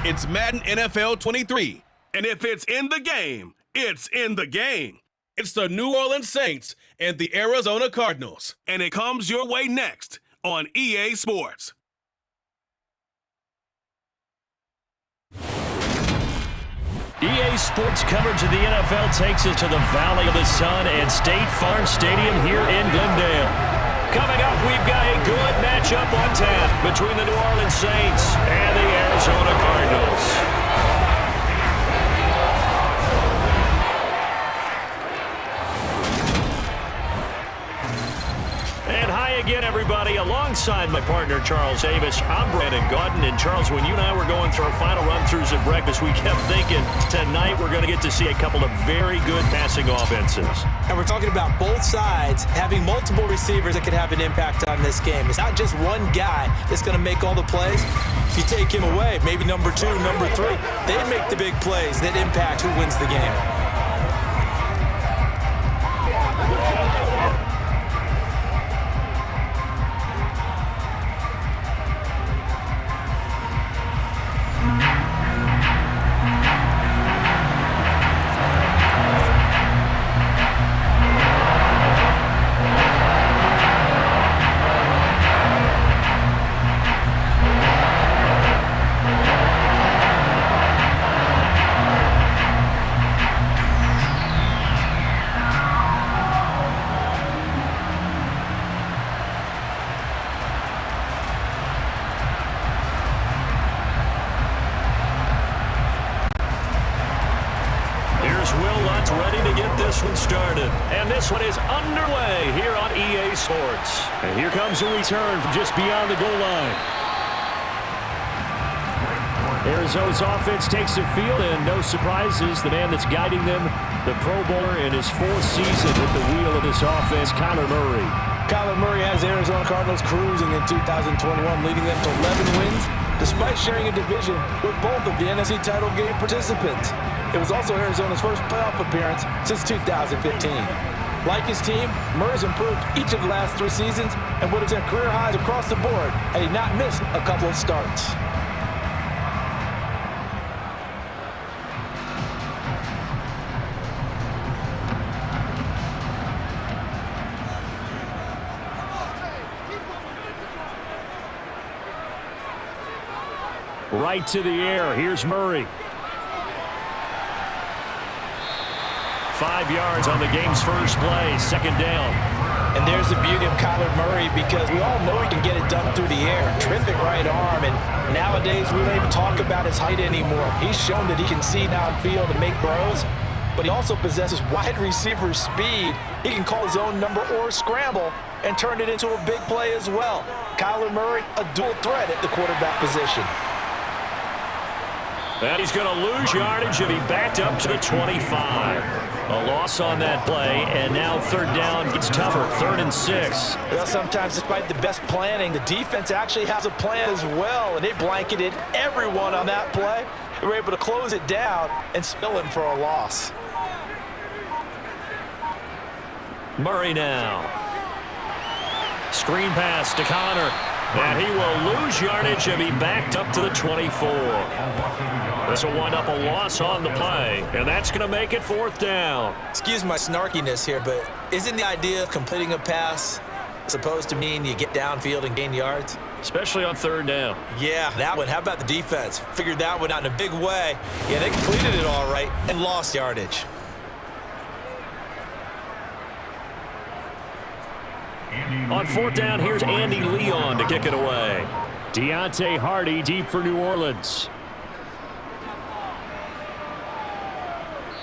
It's Madden NFL 23. And if it's in the game, it's in the game. It's the New Orleans Saints and the Arizona Cardinals. And it comes your way next on EA Sports. EA Sports coverage of the NFL takes us to the Valley of the Sun and State Farm Stadium here in Glendale. Coming up, we've got a good matchup on tap between the New Orleans Saints and the Arizona Cardinals. And hi again, everybody. Alongside my partner, Charles Davis, I'm Brandon Gaudin. And Charles, when you and I were going through our final run-throughs at breakfast, we kept thinking tonight we're going to get to see a couple of very good passing offenses. And we're talking about both sides having multiple receivers that could have an impact on this game. It's not just one guy that's going to make all the plays. If you take him away, maybe number 2, number 3, they make the big plays that impact who wins the game. And here comes a return from just beyond the goal line. Arizona's offense takes the field, and no surprises, the man that's guiding them, the Pro Bowler in his 4th season at the wheel of this offense, Kyler Murray. Kyler Murray has the Arizona Cardinals cruising in 2021, leading them to 11 wins, despite sharing a division with both of the NFC title game participants. It was also Arizona's first playoff appearance since 2015. Like his team, Murray's improved each of the last 3 seasons and would have set career highs across the board had he not missed a couple of starts. Right to the air. Here's Murray. 5 yards on the game's first play, 2nd down. And there's the beauty of Kyler Murray, because we all know he can get it done through the air. Terrific right arm, and nowadays we don't even talk about his height anymore. He's shown that he can see downfield and make throws, but he also possesses wide receiver speed. He can call his own number or scramble and turn it into a big play as well. Kyler Murray, a dual threat at the quarterback position. And he's going to lose yardage if he backed up to the 25. A loss on that play, and now 3rd down gets tougher, 3rd and 6. Well, sometimes despite the best planning, the defense actually has a plan as well, and they blanketed everyone on that play. They were able to close it down and spill in for a loss. Murray now. Screen pass to Connor. And he will lose yardage if he backed up to the 24. This will wind up a loss on the play, and that's going to make it 4th down. Excuse my snarkiness here, but isn't the idea of completing a pass supposed to mean you get downfield and gain yards? Especially on 3rd down. Yeah, that one. How about the defense? Figured that one out in a big way. Yeah, they completed it all right and lost yardage. On 4th down, here's Andy Leon to kick it away. Deontay Hardy deep for New Orleans.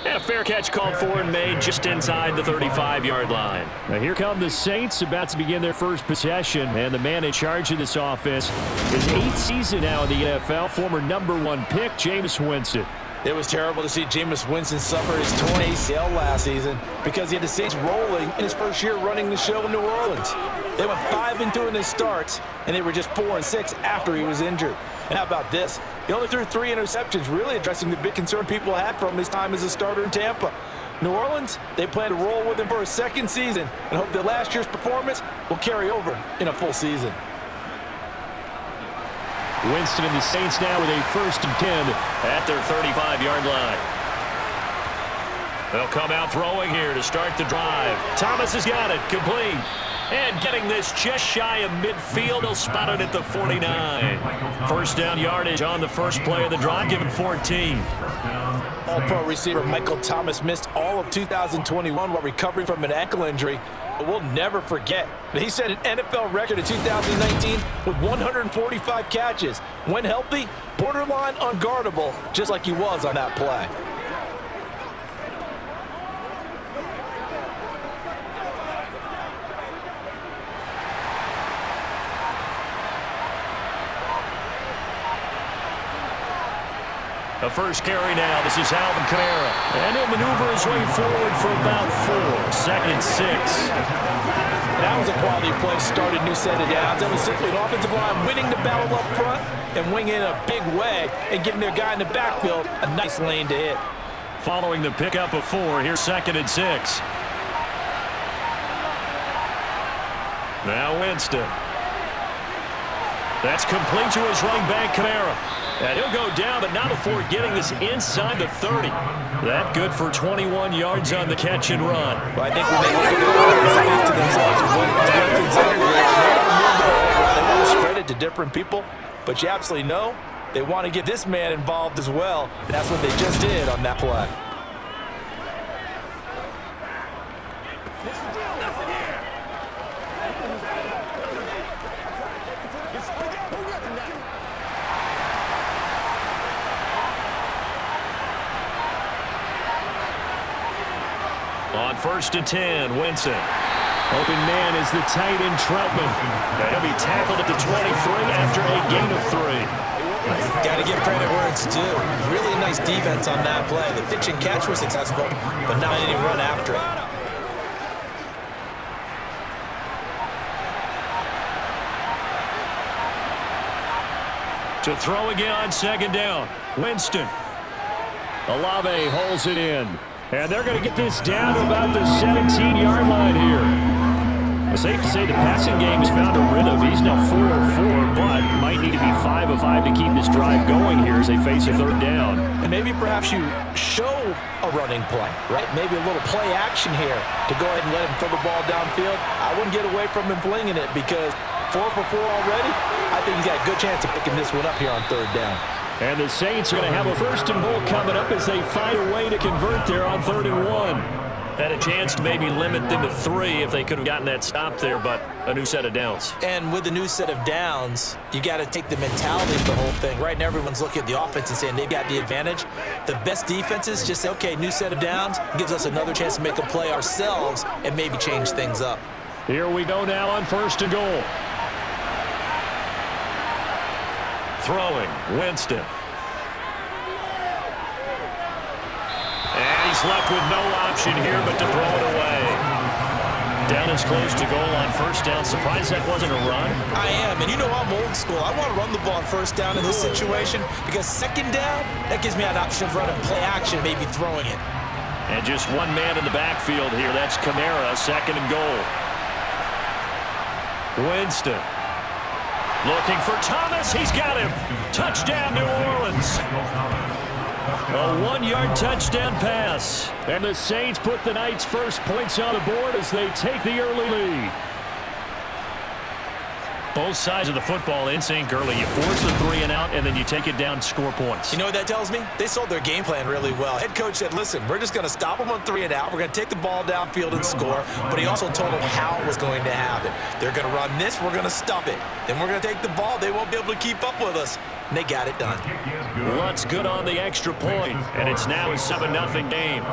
And a fair catch called for and made just inside the 35-yard line. Now here come the Saints, about to begin their first possession, and the man in charge of this offense is 8th season now in the NFL, former #1 pick, Jameis Winston. It was terrible to see Jameis Winston suffer his torn ACL last season because he had the Saints rolling in his first year running the show in New Orleans. They went 5-2 in his starts, and they were just 4-6 after he was injured. And how about this? He only threw 3 interceptions, really addressing the big concern people had from his time as a starter in Tampa. New Orleans, they plan to roll with him for a 2nd season and hope that last year's performance will carry over in a full season. Winston and the Saints now with a 1st and 10 at their 35-yard line. They'll come out throwing here to start the drive. Thomas has got it, complete. And getting this just shy of midfield, he'll spot it at the 49. 1st down yardage on the first play of the drive, given 14. All-pro receiver Michael Thomas missed all of 2021 while recovering from an ankle injury. But we'll never forget that he set an NFL record in 2019 with 145 catches. When healthy, borderline unguardable, just like he was on that play. The first carry now. This is Alvin Kamara. And he'll maneuver his way forward for about 4. 2nd and 6. That was a quality play, started new set of downs. That was simply an offensive line winning the battle up front and winging in a big way and giving their guy in the backfield a nice lane to hit. Following the pickup of 4, here's 2nd and 6. Now Winston. That's complete to his running back, Kamara. And he'll go down, but not before getting this inside the 30. That good for 21 yards on the catch and run. Well, I think when they look at they want to spread it to different people, but you absolutely know they want to get this man involved as well. And that's what they just did on that play. On 1st and 10, Winston. Open man is the tight end Troutman. And he'll be tackled at the 23 after a gain of 3. Got to give credit where it's due. Really nice defense on that play. The pitch and catch was successful, but not any run after it. To throw again on 2nd down. Winston. Olave holds it in. And they're going to get this down to about the 17-yard line here. It's safe to say the passing game has found a rhythm. He's now 4 of 4, but might need to be 5 of 5 to keep this drive going here as they face a 3rd down. And maybe perhaps you show a running play, right? Maybe a little play action here to go ahead and let him throw the ball downfield. I wouldn't get away from him flinging it because 4 for 4 already. I think he's got a good chance of picking this one up here on 3rd down. And the Saints are going to have a 1st and goal coming up as they find a way to convert there on 3rd and 1. Had a chance to maybe limit them to 3 if they could have gotten that stop there, but a new set of downs. And with a new set of downs, you got to take the mentality of the whole thing. Right now, everyone's looking at the offense and saying they've got the advantage. The best defenses just say, okay, new set of downs gives us another chance to make a play ourselves and maybe change things up. Here we go now on 1st and goal. Throwing, Winston. And he's left with no option here but to throw it away. Down as close to goal on 1st down. Surprised that wasn't a run? I am, and you know I'm old school. I want to run the ball on 1st down in this situation because 2nd down, that gives me an option of running play action, maybe throwing it. And just one man in the backfield here. That's Kamara, 2nd and goal. Winston. Looking for Thomas. He's got him. Touchdown, New Orleans. A 1-yard touchdown pass. And the Saints put the Knights' first points on the board as they take the early lead. Both sides of the football in sync early. You force the 3 and out, and then you take it down, score points. You know what that tells me? They sold their game plan really well. Head coach said, listen, we're just going to stop them on 3 and out. We're going to take the ball downfield and score. But he also told them how it was going to happen. They're going to run this. We're going to stop it. Then we're going to take the ball. They won't be able to keep up with us. And they got it done. What's good on the extra point? And it's now a 7-0 game.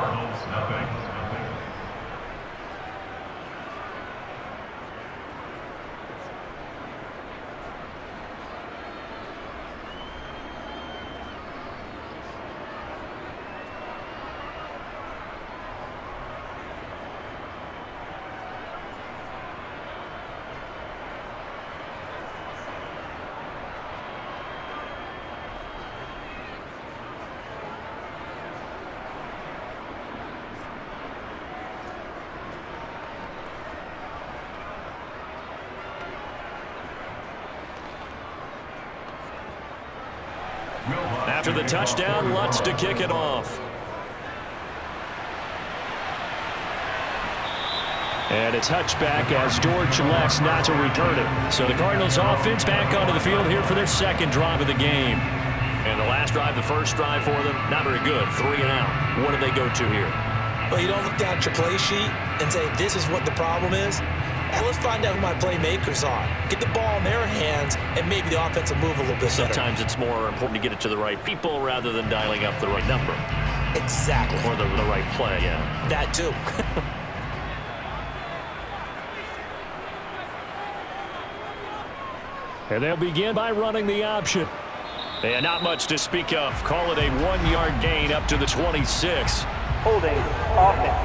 After the touchdown, Lutz to kick it off. And a touchback as George elects not to return it. So the Cardinals offense back onto the field here for their second drive of the game. And the last drive, the first drive for them, not very good. 3 and out. What do they go to here? Well, you don't look down at your play sheet and say, this is what the problem is. And let's find out who my playmakers are. Get the ball in their hands, and maybe the offense will move a little bit better. Sometimes it's more important to get it to the right people rather than dialing up the right number. Exactly. Or the right play, yeah. That too. And they'll begin by running the option. And not much to speak of. Call it a 1-yard gain up to the 26. Holding offense.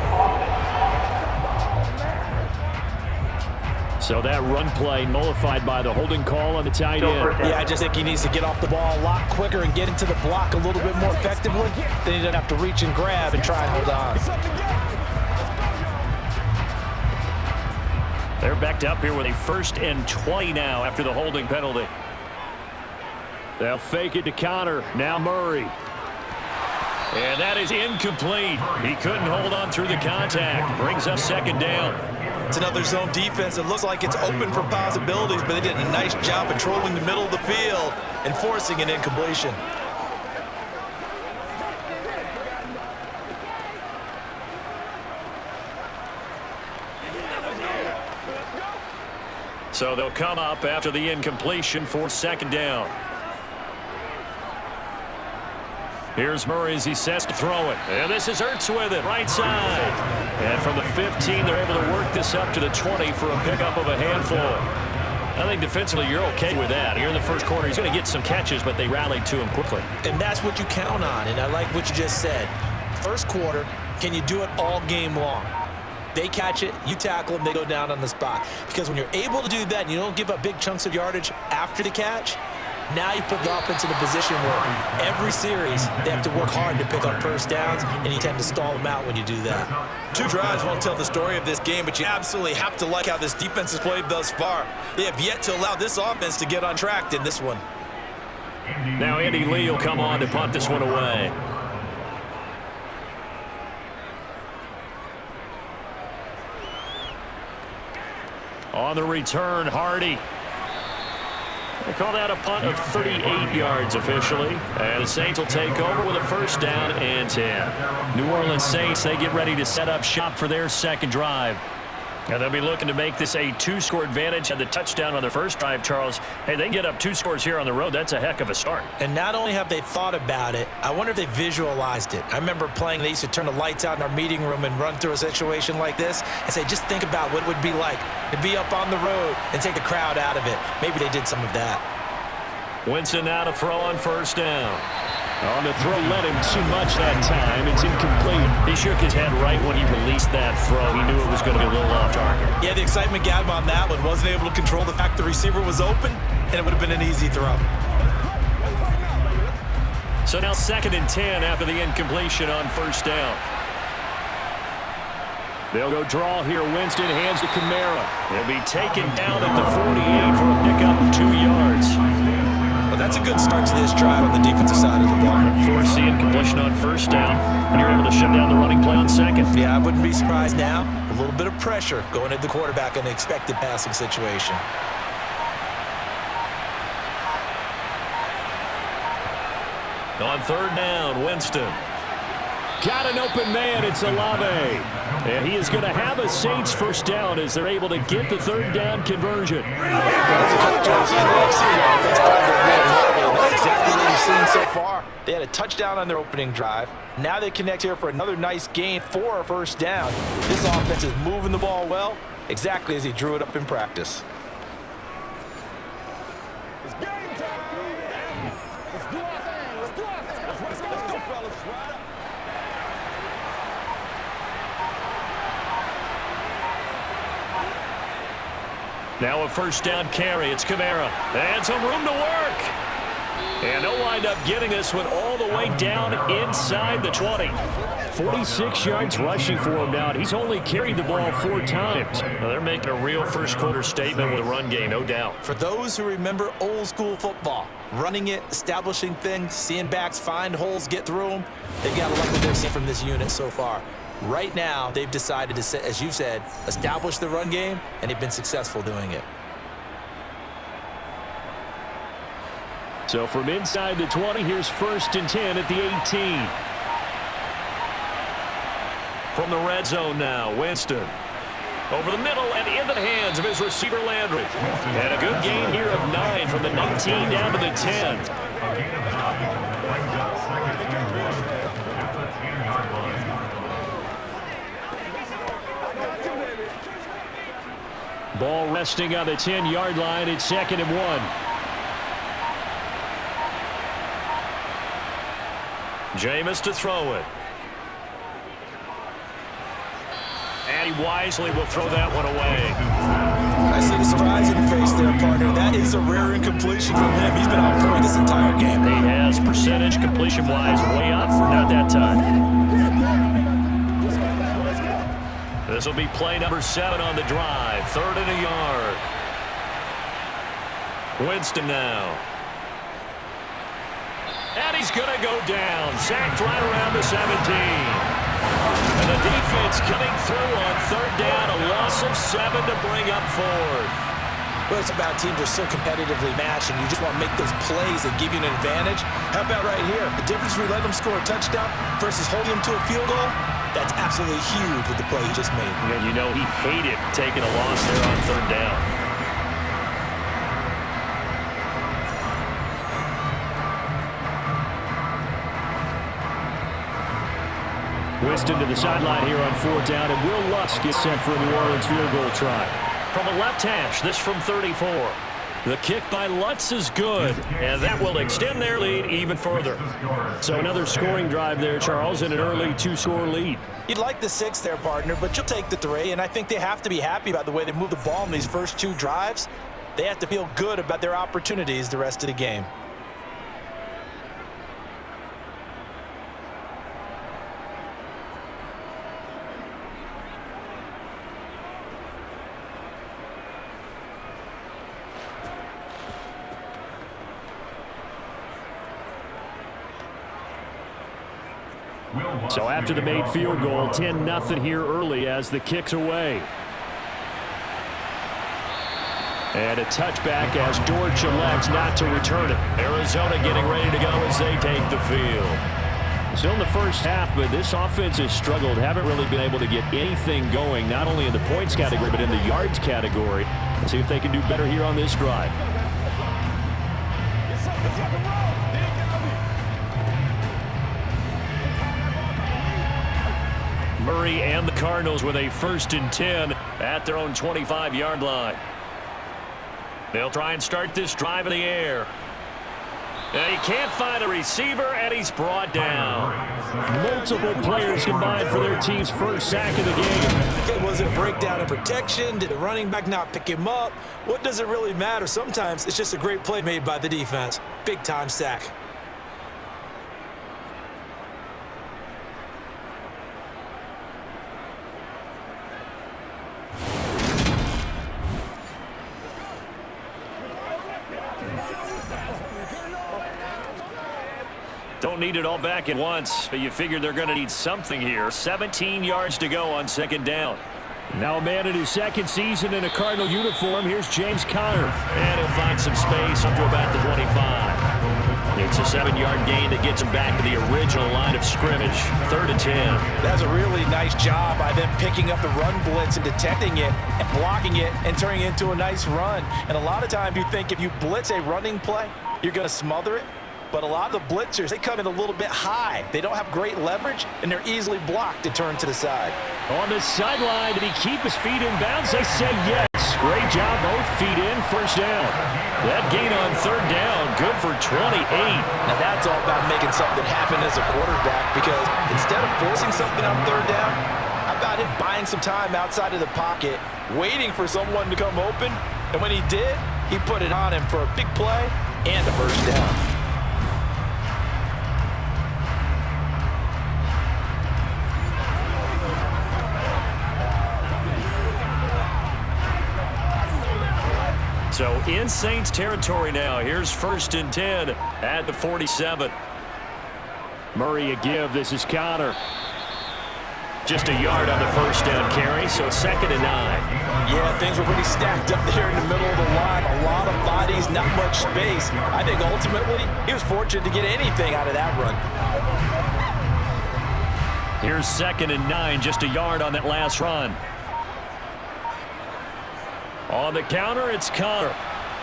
So that run play nullified by the holding call on the tight end. Yeah, I just think he needs to get off the ball a lot quicker and get into the block a little bit more effectively. Then he doesn't have to reach and grab and try and hold on. They're backed up here with a 1st and 20 now after the holding penalty. They'll fake it to Connor. Now Murray. And that is incomplete. He couldn't hold on through the contact. Brings up 2nd down. It's another zone defense. It looks like it's open for possibilities, but they did a nice job patrolling the middle of the field and forcing an incompletion. So they'll come up after the incompletion for 2nd down. Here's Murray as he sets to throw it. And this is Ertz with it, right side. And from the 15, they're able to work this up to the 20 for a pickup of a handful. I think defensively you're okay with that. Here in the first quarter, he's going to get some catches, but they rallied to him quickly. And that's what you count on, and I like what you just said. First quarter, can you do it all game long? They catch it, you tackle them, they go down on the spot. Because when you're able to do that and you don't give up big chunks of yardage after the catch, now you put the offense in a position where every series they have to work hard to pick up first downs, and you tend to stall them out when you do that. 2 drives won't tell the story of this game, but you absolutely have to like how this defense has played thus far. They have yet to allow this offense to get on track in this one. Now Andy Lee will come on to punt this one away. On the return, Hardy. They call that a punt of 38 yards officially. And the Saints will take over with a 1st down and 10. New Orleans Saints, they get ready to set up shop for their second drive. And they'll be looking to make this a 2-score advantage. Had the touchdown on their first drive, Charles. Hey, they get up 2 scores here on the road. That's a heck of a start. And not only have they thought about it, I wonder if they visualized it. I remember playing, they used to turn the lights out in our meeting room and run through a situation like this and say, just think about what it would be like to be up on the road and take the crowd out of it. Maybe they did some of that. Winston now to throw on 1st down. On the throw, led him too much that time. It's incomplete. He shook his head right when he released that throw. He knew it was going to be a little off target. Yeah, the excitement got him on that one. Wasn't able to control the fact the receiver was open, and it would have been an easy throw. So now 2nd and 10 after the incompletion on 1st down. They'll go draw here. Winston hands to Kamara. He'll be taken down at the 48 for a pickup of 2 yards. Well, that's a good start to this drive on the defensive side of the ball. Force the incompletion on 1st down, and you're able to shut down the running play on 2nd. Yeah, I wouldn't be surprised now. A little bit of pressure going at the quarterback in an expected passing situation. On 3rd down, Winston. Got an open man. It's Olave. And he is going to have a Saints 1st down as they're able to get the 3rd down conversion. That's exactly what we've seen so far. They had a touchdown on their opening drive. Now they connect here for another nice gain for a 1st down. This offense is moving the ball well, exactly as he drew it up in practice. It's game time. Let's do our thing. Let's do our thing. Let's go, fellas. Now a 1st down carry. It's Kamara. And some room to work. And they'll wind up getting this one all the way down inside the 20. 46 yards rushing for him now. He's only carried the ball 4 times. Well, they're making a real first-quarter statement with a run game, no doubt. For those who remember old-school football, running it, establishing things, seeing backs find holes, get through them, they've got a lot of their seen from this unit so far. Right now, they've decided to, as you said, establish the run game, and they've been successful doing it. So from inside the 20, here's 1st and 10 at the 18. From the red zone now, Winston. Over the middle and into the hands of his receiver, Landry. And a good gain here of 9 from the 19 down to the 10. Ball resting on the 10-yard line. It's 2nd and 1. Jameis to throw it. And he wisely will throw that one away. I see the surprise in the face there, partner. That is a rare incompletion from him. He's been on point this entire game. He has percentage completion-wise way up. Not that time. This will be play number 7 on the drive. 3rd and a yard. Winston now. And he's going to go down. Sacked right around the 17. And the defense coming through on 3rd down. A loss of 7 to bring up 4th. Well, it's about teams are so competitively matched, and you just want to make those plays that give you an advantage. How about right here? The difference between letting them score a touchdown versus holding them to a field goal, that's absolutely huge with the play he just made. And you know he hated taking a loss there on 3rd down. Winston to the sideline here on 4th down, and Will Lutz gets sent for a New Orleans field goal try. From a left hash, this from 34. The kick by Lutz is good, and that will extend their lead even further. So another scoring drive there, Charles, and an early 2-score lead. You'd like the 6 there, partner, but you'll take the 3, and I think they have to be happy about the way they move the ball in these first 2 drives. They have to feel good about their opportunities the rest of the game. So after the made field goal, 10-0 here early as the kick's away. And a touchback as Dortch elects not to return it. Arizona getting ready to go as they take the field. Still in the first half, but this offense has struggled. Haven't really been able to get anything going, not only in the points category, but in the yards category. Let's see if they can do better here on this drive. Murray and the Cardinals with a 1st and 10 at their own 25-yard line. They'll try and start this drive in the air. And he can't find a receiver, and he's brought down. Multiple players combined for their team's first sack of the game. Was it a breakdown in protection? Did the running back not pick him up? What does it really matter? Sometimes it's just a great play made by the defense. Big-time sack. Don't need it all back at once, but you figure they're going to need something here. 17 yards to go on 2nd down. Now a man in his 2nd season in a Cardinal uniform. Here's James Conner. And he'll find some space up to about the 25. It's a 7-yard gain that gets him back to the original line of scrimmage. 3rd and 10. That's a really nice job by them picking up the run blitz and detecting it and blocking it and turning it into a nice run. And a lot of times you think if you blitz a running play, you're going to smother it. But a lot of the blitzers, they come in a little bit high. They don't have great leverage, and they're easily blocked to turn to the side. On the sideline, did he keep his feet in bounds? They say yes. Great job, both feet in, 1st down. That gain on 3rd down, good for 28. Now that's all about making something happen as a quarterback, because instead of forcing something on 3rd down, how about him buying some time outside of the pocket, waiting for someone to come open, and when he did, he put it on him for a big play and a 1st down. in Saints territory now. Here's 1st and 10 at the 47. Murray a give. This is Connor. Just a yard on the first down carry, so it's 2nd and 9. Yeah, things were pretty stacked up there in the middle of the line. A lot of bodies, not much space. I think ultimately he was fortunate to get anything out of that run. Here's 2nd and 9, just a yard on that last run. On the counter, it's Connor.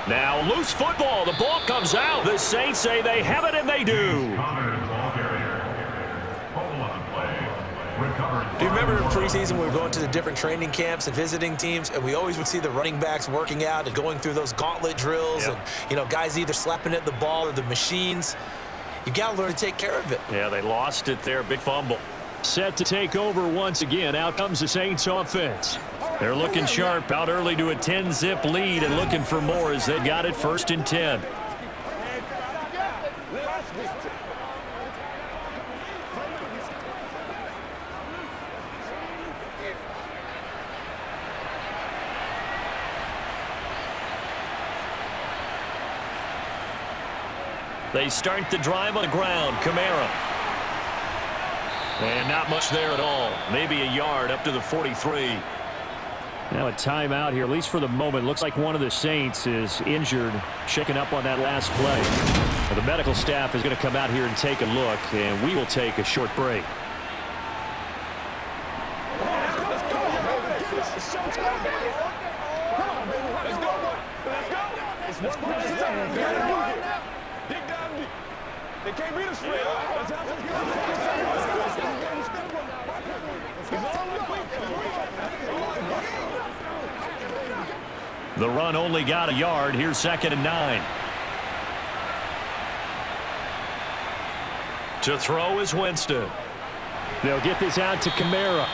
Now loose football. The ball comes out. The Saints say they have it, and they do. Do you remember in preseason we were going to the different training camps and visiting teams, and we always would see the running backs working out and going through those gauntlet drills, and, you know, guys either slapping at the ball or the machines. You got to learn to take care of it. Yeah, they lost it there. Big fumble. Set to take over once again. Out comes the Saints offense. They're looking sharp out early to a 10-zip lead and looking for more as they've got it 1st and 10. They start the drive on the ground. Kamara. And not much there at all. Maybe a yard up to the 43. Now a timeout here, at least for the moment. Looks like one of the Saints is injured, shaken up on that last play. The medical staff is going to come out here and take a look, and we will take a short break. They can't beat us straight. The run only got a yard. Here's 2nd and 9. To throw is Winston. They'll get this out to Kamara.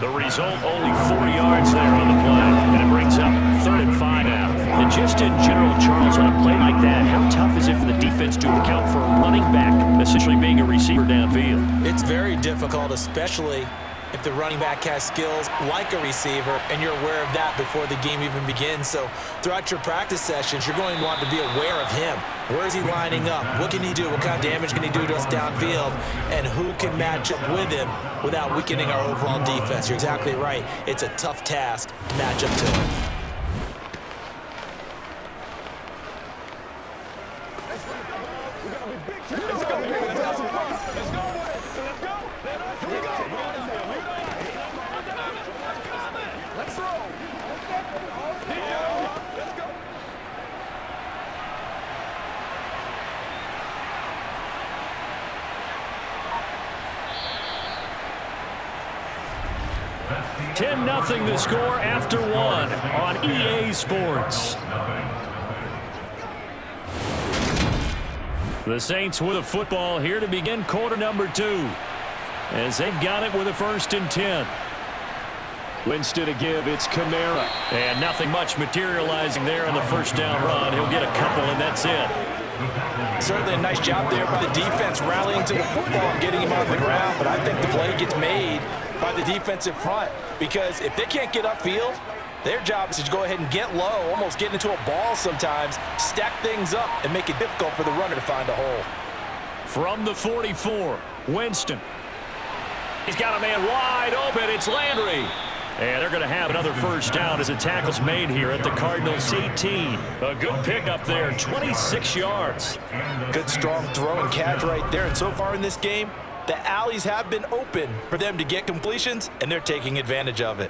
The result, only 4 yards there on the play. And it brings up 3rd and 5 now. And just in general, Charles, on a play like that, how tough is it for the defense to account for a running back essentially being a receiver downfield? It's very difficult, especially if the running back has skills like a receiver and you're aware of that before the game even begins. So throughout your practice sessions, you're going to want to be aware of him. Where is he lining up? What can he do? What kind of damage can he do to us downfield? And who can match up with him without weakening our overall defense? You're exactly right. It's a tough task to match up to him. Nothing the score after 1 on EA Sports. The Saints with a football here to begin quarter number 2. As they've got it with a 1st and 10. Winston to give, it's Kamara. And nothing much materializing there on the first down run. He'll get a couple, and that's it. Certainly a nice job there by the defense rallying to the football and getting him on the ground, but I think the play gets made by the defensive front, because if they can't get upfield, their job is to go ahead and get low, almost get into a ball sometimes, stack things up, and make it difficult for the runner to find a hole. From the 44, Winston. He's got a man wide open. It's Landry. And they're going to have another first down as a tackle's made here at the Cardinals 18. A good pickup there, 26 yards. Good strong throw and catch right there. And so far in this game, the alleys have been open for them to get completions, and they're taking advantage of it.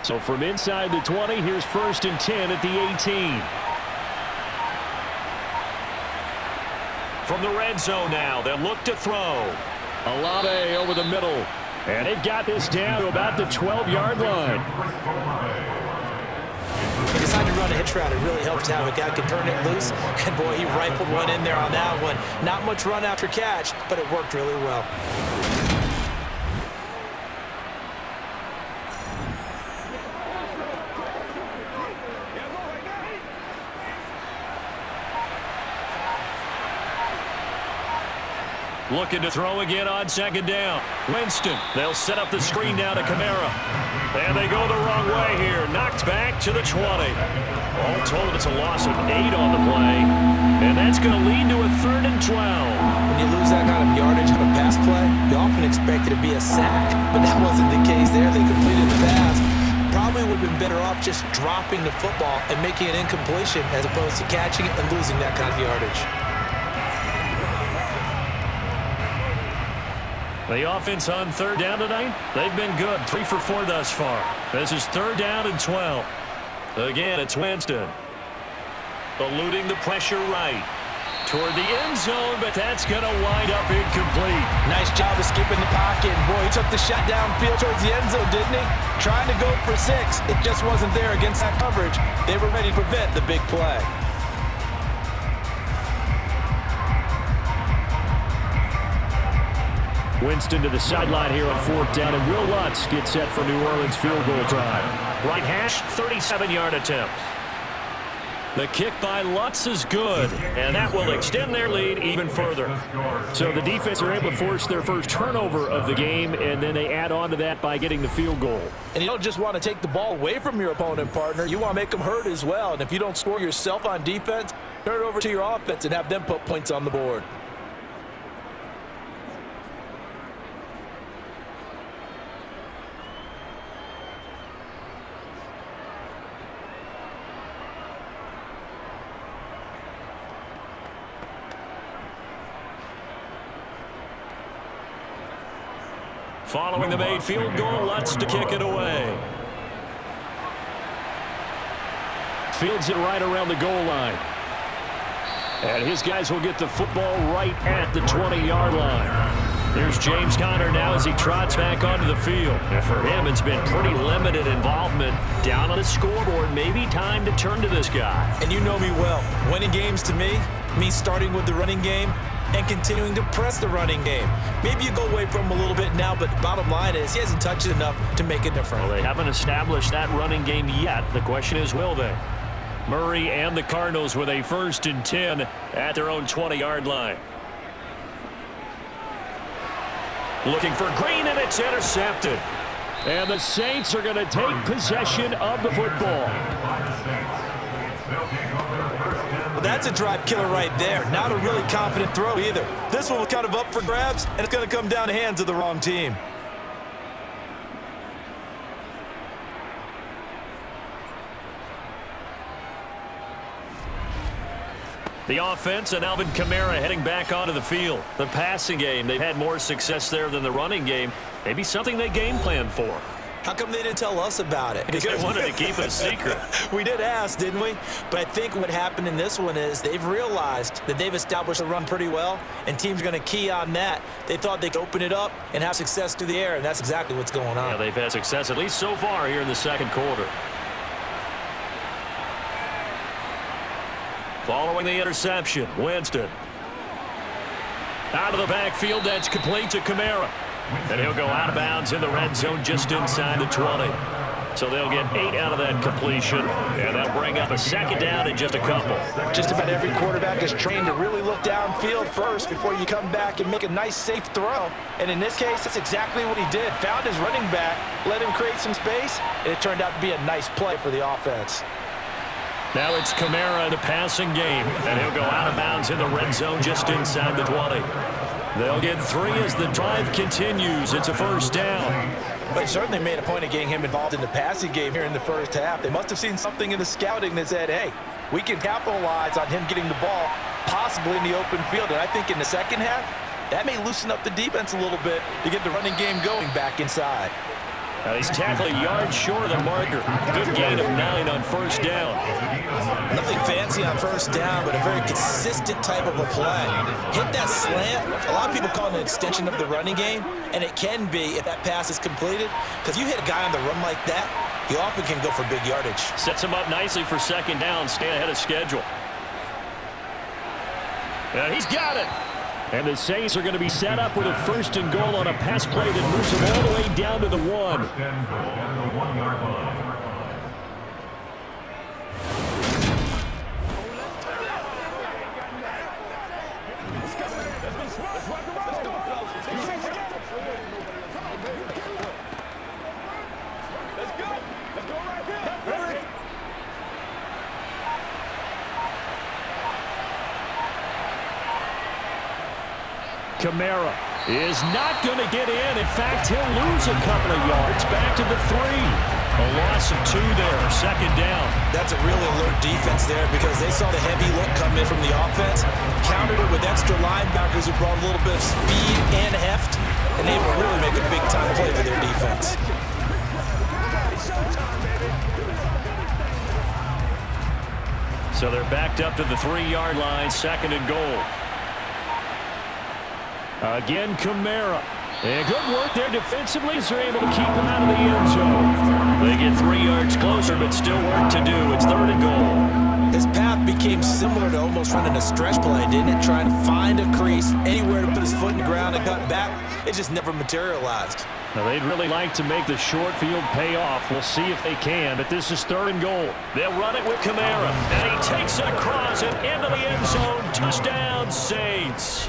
So from inside the 20, here's 1st and 10 at the 18. From the red zone now, they'll look to throw. Olave over the middle. And they've got this down to about the 12-yard line. He decided to run a hitch route. It really helps to have a guy who can turn it loose. And, boy, he rifled one in there on that one. Not much run after catch, but it worked really well. Looking to throw again on second down. Winston. They'll set up the screen down to Kamara. And they go the wrong way here. Knocked back to the 20. All told, it's a loss of 8 on the play. And that's going to lead to a 3rd and 12. When you lose that kind of yardage on a pass play, you often expect it to be a sack. But that wasn't the case there. They completed the pass. Probably would have been better off just dropping the football and making an incompletion as opposed to catching it and losing that kind of yardage. The offense on 3rd down tonight, they've been good. 3 for 4 thus far. This is 3rd down and 12. Again, it's Winston. Eluding the pressure right. Toward the end zone, but that's going to wind up incomplete. Nice job of skipping the pocket. Boy, he took the shot downfield towards the end zone, didn't he? Trying to go for 6. It just wasn't there against that coverage. They were ready to prevent the big play. Winston to the sideline here on 4th down, and Will Lutz gets set for New Orleans field goal drive. Right hash, 37-yard attempt. The kick by Lutz is good, and that will extend their lead even further. So the defense are able to force their first turnover of the game, and then they add on to that by getting the field goal. And you don't just want to take the ball away from your opponent, partner. You want to make them hurt as well. And if you don't score yourself on defense, turn it over to your offense and have them put points on the board. Following the made field goal, Lutz to kick it away. Fields it right around the goal line. And his guys will get the football right at the 20-yard line. Here's James Conner now as he trots back onto the field. And for him, it's been pretty limited involvement down on the scoreboard. Maybe time to turn to this guy. And you know me well. Winning games to me means starting with the running game and continuing to press the running game. Maybe you go away from him a little bit now, but the bottom line is he hasn't touched it enough to make a difference. Well, they haven't established that running game yet. The question is, will they? Murray and the Cardinals with a 1st and 10 at their own 20-yard line. Looking for Green, and it's intercepted. And the Saints are going to take possession of the football. Well, that's a drive killer right there. Not a really confident throw either. This one was kind of up for grabs, and it's going to come down the hands of the wrong team. The offense and Alvin Kamara heading back onto the field. The passing game, they've had more success there than the running game. Maybe something they game planned for. How come they didn't tell us about it? Because they wanted to keep it a secret. We did ask, didn't we? But I think what happened in this one is they've realized that they've established the run pretty well, and teams are going to key on that. They thought they could open it up and have success through the air, and that's exactly what's going on. Yeah, they've had success at least so far here in the 2nd quarter. Following the interception, Winston. Out of the backfield, that's complete to Kamara. And he'll go out of bounds in the red zone just inside the 20. So they'll get 8 out of that completion, and they'll bring up a 2nd down in just a couple. Just about every quarterback is trained to really look downfield first before you come back and make a nice, safe throw. And in this case, that's exactly what he did. Found his running back, let him create some space, and it turned out to be a nice play for the offense. Now it's Kamara in the passing game, and he'll go out of bounds in the red zone just inside the 20. They'll get 3 as the drive continues. It's a 1st down. They certainly made a point of getting him involved in the passing game here in the 1st half. They must have seen something in the scouting that said, hey, we can capitalize on him getting the ball, possibly in the open field. And I think in the 2nd half, that may loosen up the defense a little bit to get the running game going back inside. He's tackled a yard short of the marker. Good gain of 9 on 1st down. Nothing fancy on 1st down, but a very consistent type of a play. Hit that slant. A lot of people call it an extension of the running game, and it can be if that pass is completed, because you hit a guy on the run like that, he often can go for big yardage. Sets him up nicely for 2nd down, staying ahead of schedule. And he's got it. And the Saints are going to be set up with a 1st and goal on a pass play that moves them all the way down to the 1. Kamara is not going to get in. In fact, he'll lose a couple of yards back to the 3. A loss of 2 there, second down. That's a really alert defense there because they saw the heavy look come in from the offense, countered it with extra linebackers who brought a little bit of speed and heft, and able to really make a big-time play for their defense. So they're backed up to the 3-yard line, second and goal. Again, Kamara. And good work there defensively as they're able to keep him out of the end zone. They get 3 yards closer, but still work to do. It's third and goal. His path became similar to almost running a stretch play, didn't it? Trying to find a crease, anywhere to put his foot in the ground and cut back. It just never materialized. Now, they'd really like to make the short field pay off. We'll see if they can, but this is third and goal. They'll run it with Kamara, and he takes it across and into the end zone. Touchdown, Saints.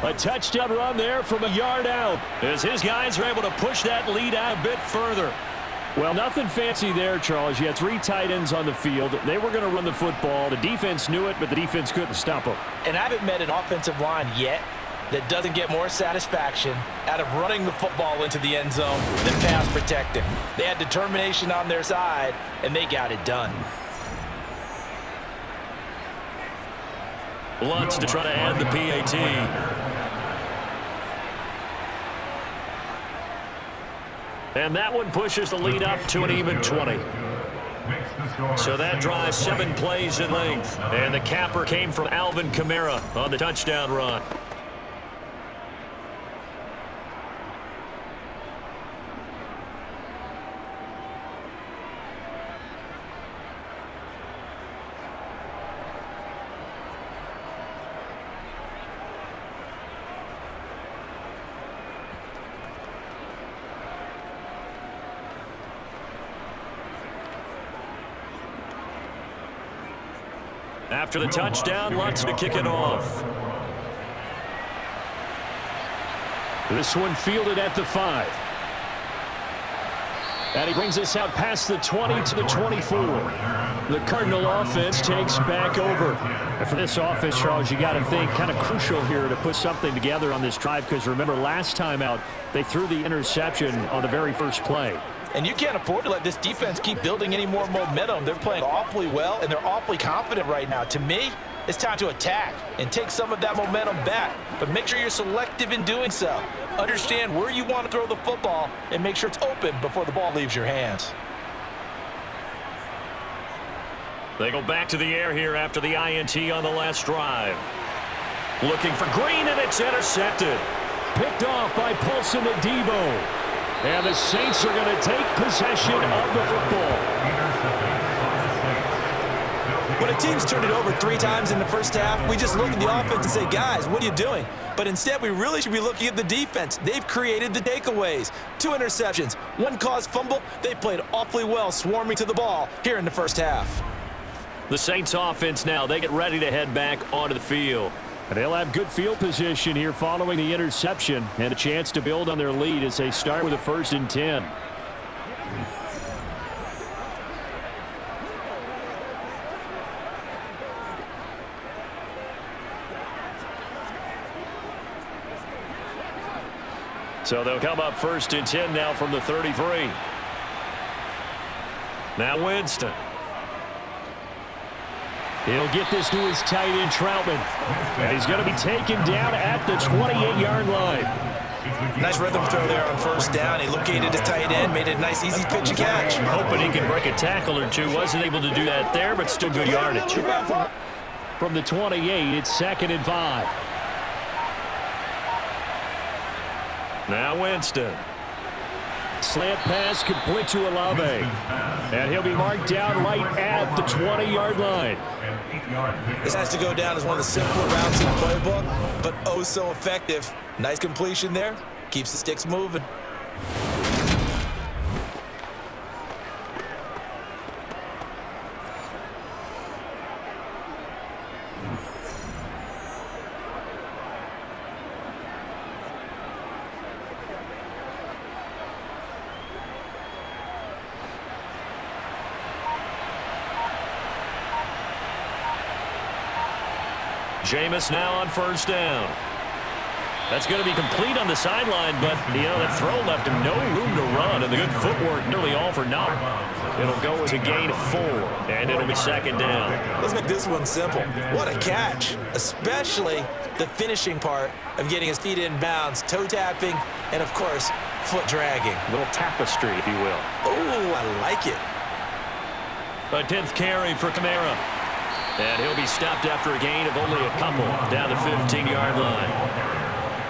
A touchdown run there from a yard out as his guys are able to push that lead out a bit further. Well, nothing fancy there, Charles. You had 3 tight ends on the field. They were going to run the football. The defense knew it, but the defense couldn't stop them. And I haven't met an offensive line yet that doesn't get more satisfaction out of running the football into the end zone than pass protecting. They had determination on their side, and they got it done. Lutz to try to add the PAT. And that one pushes the lead up to an even 20. So that drives 7 plays in length. And the capper came from Alvin Kamara on the touchdown run. After the touchdown, Lutz to kick it off. This one fielded at the 5. And he brings us out past the 20 to the 24. The Cardinal offense takes back over. And for this offense, Charles, you got to think kind of crucial here to put something together on this drive because remember last time out, they threw the interception on the very first play. And you can't afford to let this defense keep building any more momentum. They're playing awfully well, and they're awfully confident right now. To me, it's time to attack and take some of that momentum back. But make sure you're selective in doing so. Understand where you want to throw the football and make sure it's open before the ball leaves your hands. They go back to the air here after the INT on the last drive. Looking for Green, and it's intercepted. Picked off by Paulson Adebo. And the Saints are going to take possession of the football. When a team's turned it over 3 times in the first half, we just look at the offense and say, guys, what are you doing? But instead, we really should be looking at the defense. They've created the takeaways. 2 interceptions, 1 caused fumble. They played awfully well swarming to the ball here in the first half. The Saints offense now, they get ready to head back onto the field. And they'll have good field position here following the interception and a chance to build on their lead as they start with a 1st and 10. So they'll come up 1st and 10 now from the 33. Now Winston. He'll get this to his tight end, Troutman. And he's going to be taken down at the 28-yard line. Nice rhythm throw there on 1st down. He located his tight end, made it a nice, easy pitch and catch. Hoping he can break a tackle or 2. Wasn't able to do that there, but still good yardage. From the 28, it's 2nd and 5. Now Winston. Slant pass complete to Olave. And he'll be marked down right at the 20-yard line. This has to go down as one of the simpler routes in the playbook, but oh so effective. Nice completion there. Keeps the sticks moving. Jameis now on 1st down. That's going to be complete on the sideline, but, that throw left him no room to run, and the good footwork nearly all for naught. It'll go as a gain of 4, and it'll be second down. Let's make this one simple. What a catch, especially the finishing part of getting his feet in bounds, toe tapping, and, of course, foot dragging. A little tapestry, if you will. Oh, I like it. A 10th carry for Kamara. And he'll be stopped after a gain of only a couple down the 15-yard line.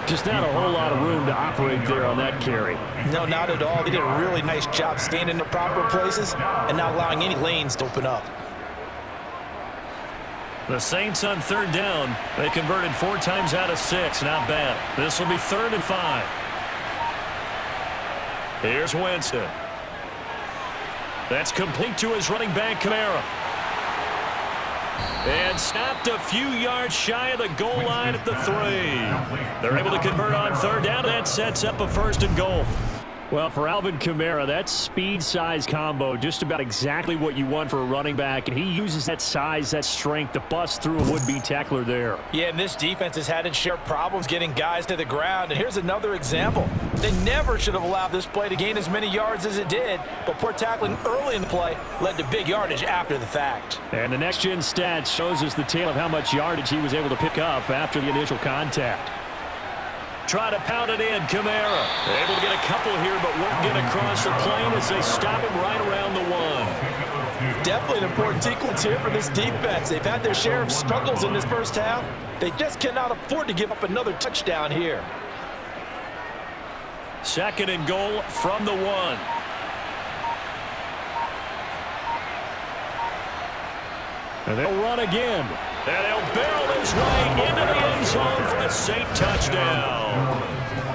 Just not a whole lot of room to operate there on that carry. No, not at all. He did a really nice job staying in the proper places and not allowing any lanes to open up. The Saints on 3rd down. They converted 4 times out of 6. Not bad. This will be 3rd and 5. Here's Winston. That's complete to his running back, Kamara. And stopped a few yards shy of the goal line at the 3. They're able to convert on 3rd down. That sets up a 1st and goal. Well, for Alvin Kamara, that speed-size combo, just about exactly what you want for a running back, and he uses that size, that strength to bust through a would-be tackler there. Yeah, and this defense has had its share of problems getting guys to the ground, and here's another example. They never should have allowed this play to gain as many yards as it did, but poor tackling early in the play led to big yardage after the fact. And the next-gen stats shows us the tale of how much yardage he was able to pick up after the initial contact. Try to pound it in, Kamara. Able to get a couple here, but won't get across the plane as they stop him right around the 1. Definitely an important sequence here for this defense. They've had their share of struggles in this first half. They just cannot afford to give up another touchdown here. 2nd and goal from the 1. And they'll run again. And they'll barrel his way into the end zone for a Saint touchdown.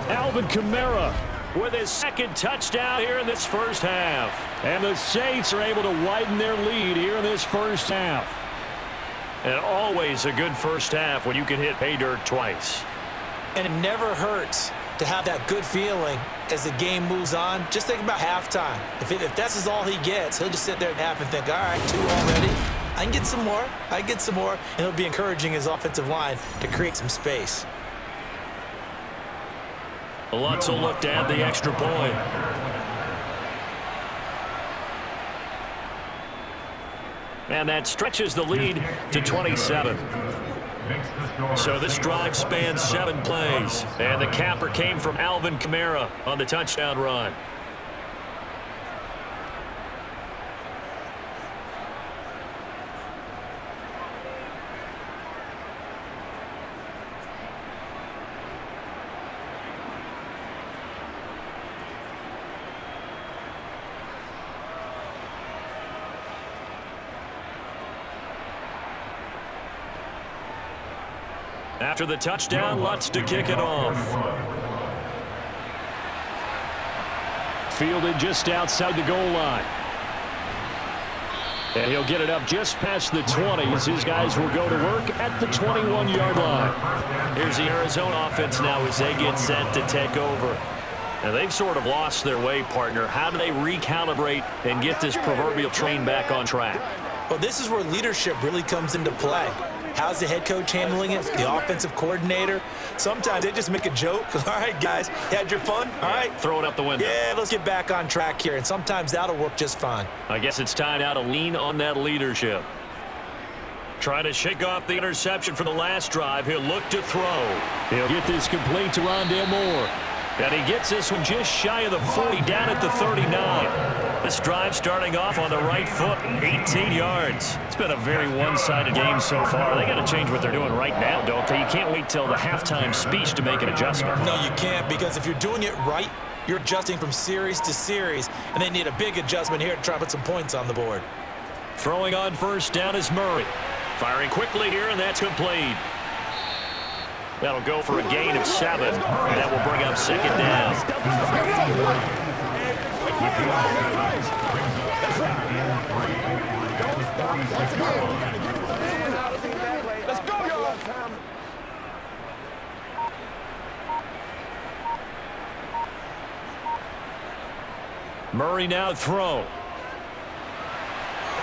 Alvin Kamara with his 2nd touchdown here in this first half. And the Saints are able to widen their lead here in this first half. And always a good first half when you can hit pay dirt twice. And it never hurts to have that good feeling as the game moves on. Just think about halftime. If that's all he gets, he'll just sit there at half and think, all right, 2 already. I can get some more. And he'll be encouraging his offensive line to create some space. Lots of look to add the extra point. And that stretches the lead to 27. So this drive spans 7 plays. And the capper came from Alvin Kamara on the touchdown run. After the touchdown, Lutz to kick it off. Fielded just outside the goal line. And he'll get it up just past the 20 as his guys will go to work at the 21-yard line. Here's the Arizona offense now as they get set to take over. Now they've sort of lost their way, partner. How do they recalibrate and get this proverbial train back on track? Well, this is where leadership really comes into play. How's the head coach handling it? The offensive coordinator? Sometimes they just make a joke. All right, guys, you had your fun? All right. Throw it out the window. Yeah, let's get back on track here. And sometimes that'll work just fine. I guess it's time now to lean on that leadership. Try to shake off the interception for the last drive. He'll look to throw. He'll get this complete to Rondale Moore. And he gets this one just shy of the 40, down at the 39. This drive starting off on the right foot, 18 yards. It's been a very one-sided game so far. They got to change what they're doing right now, don't they? You can't wait till the halftime speech to make an adjustment. No, you can't, because if you're doing it right, you're adjusting from series to series, and they need a big adjustment here to try to put some points on the board. Throwing on first down is Murray. Firing quickly here, and that's complete. That'll go for a gain of 7, and that will bring up second down. Let's go, y'all. Murray now throw.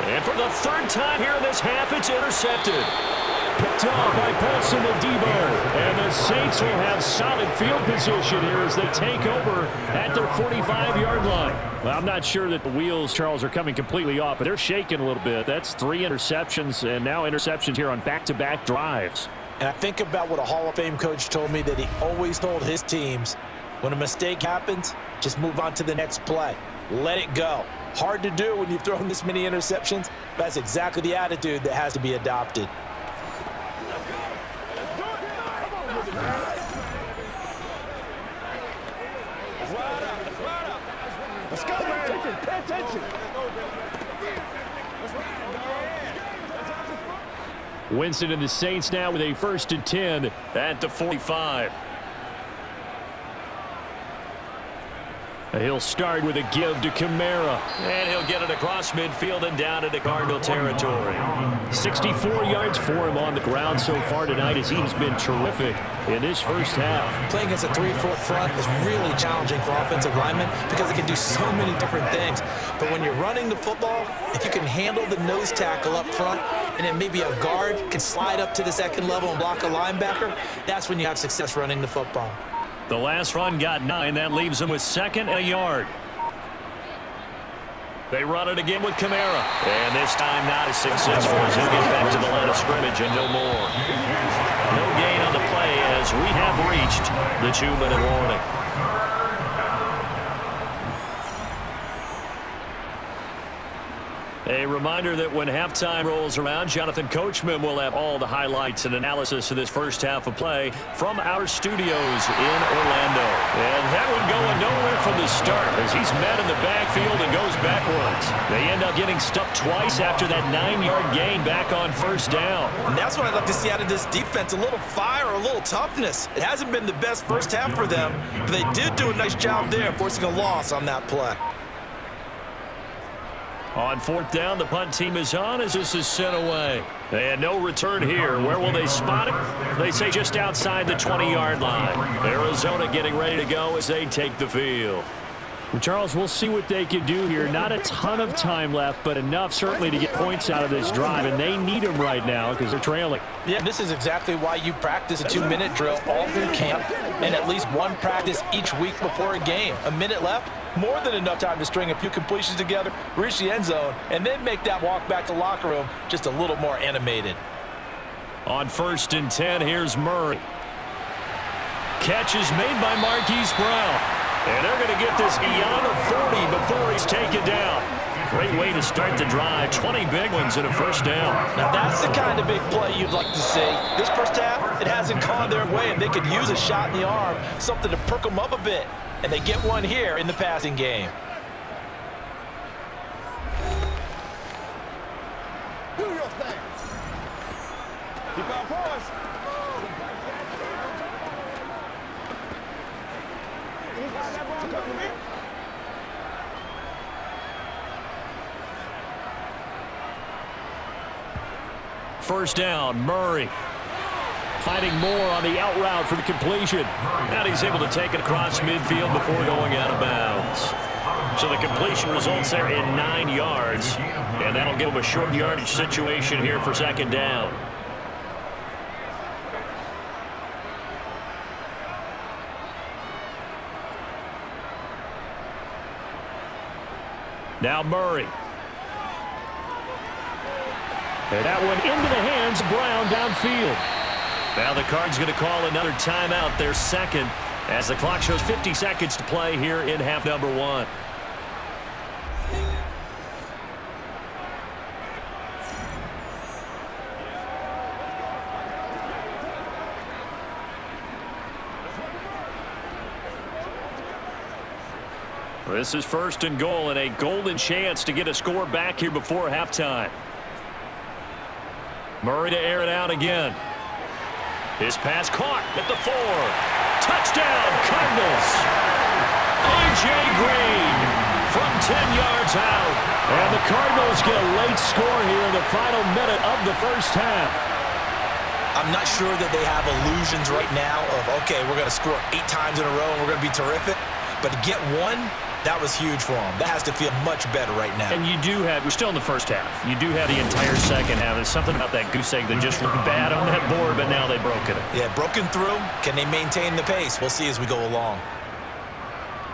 And for the 3rd time here in this half, it's intercepted. Picked picked off by Paulson and Debo. And the Saints will have solid field position here as they take over at their 45-yard line. Well, I'm not sure that the wheels, Charles, are coming completely off, but they're shaking a little bit. That's 3 interceptions, and now interceptions here on back-to-back drives. And I think about what a Hall of Fame coach told me that he always told his teams, when a mistake happens, just move on to the next play. Let it go. Hard to do when you've thrown this many interceptions. That's exactly the attitude that has to be adopted. Let's go, man. Pay attention. Winston and the Saints now with a 1st and 10 at the 45. He'll start with a give to Kamara. And he'll get it across midfield and down into Cardinal territory. 64 yards for him on the ground so far tonight as he's been terrific in this first half. Playing against a 3-foot front is really challenging for offensive linemen because they can do so many different things. But when you're running the football, if you can handle the nose tackle up front and then maybe a guard can slide up to the second level and block a linebacker, that's when you have success running the football. The last run got 9. That leaves them with 2nd and a yard. They run it again with Kamara. And this time not as successful as he'll get back to the line of scrimmage and no more. No gain on the play as we have reached the 2-minute warning. A reminder that when halftime rolls around, Jonathan Coachman will have all the highlights and analysis of this first half of play from our studios in Orlando. And that one going nowhere from the start as he's met in the backfield and goes backwards. They end up getting stuffed twice after that 9-yard gain back on 1st down. And that's what I'd like to see out of this defense, a little fire, a little toughness. It hasn't been the best first half for them, but they did do a nice job there forcing a loss on that play. On 4th down, the punt team is on as this is sent away. And no return here. Where will they spot it? They say just outside the 20-yard line. Arizona getting ready to go as they take the field. Well, Charles, we'll see what they can do here. Not a ton of time left, but enough certainly to get points out of this drive, and they need them right now because they're trailing. Yeah, this is exactly why you practice a 2-minute drill all through camp and at least one practice each week before a game. A minute left, more than enough time to string a few completions together, reach the end zone, and then make that walk back to the locker room just a little more animated. On 1st and 10, here's Murray. Catch is made by Marquise Brown. And they're going to get this beyond a 40 before he's taken down. Great way to start the drive. 20 big ones and a 1st down. Now that's the kind of big play you'd like to see. This first half, it hasn't gone their way, and they could use a shot in the arm, something to perk them up a bit. And they get one here in the passing game. Do your thing. Keep our voice. First down, Murray. Fighting more on the out route for the completion. And he's able to take it across midfield before going out of bounds. So the completion results there in 9 yards. And that'll give him a short yardage situation here for 2nd down. Now Murray. And that one into the hands of Brown downfield. Now the Cards going to call another timeout, their 2nd, as the clock shows 50 seconds to play here in half number 1. This is 1st and goal and a golden chance to get a score back here before halftime. Murray to air it out again. His pass caught at the 4. Touchdown, Cardinals. A.J. Green from 10 yards out. And the Cardinals get a late score here in the final minute of the first half. I'm not sure that they have illusions right now of, okay, we're going to score 8 times in a row and we're going to be terrific. But to get one That was huge for them. That has to feel much better right now. And we're still in the first half. You do have the entire second half. There's something about that goose egg that just looked bad on that board, but now they've broken it. Yeah, broken through. Can they maintain the pace? We'll see as we go along.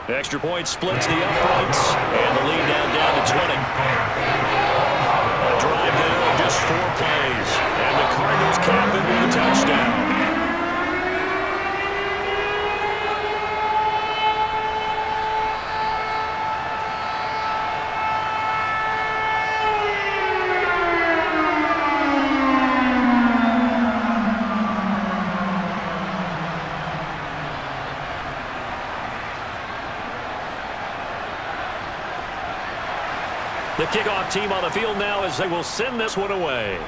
The extra point splits the uprights, and the lead down to 20. A drive there of just 4 plays, and the Cardinals cap it with a touchdown. The kickoff team on the field now as they will send this one away.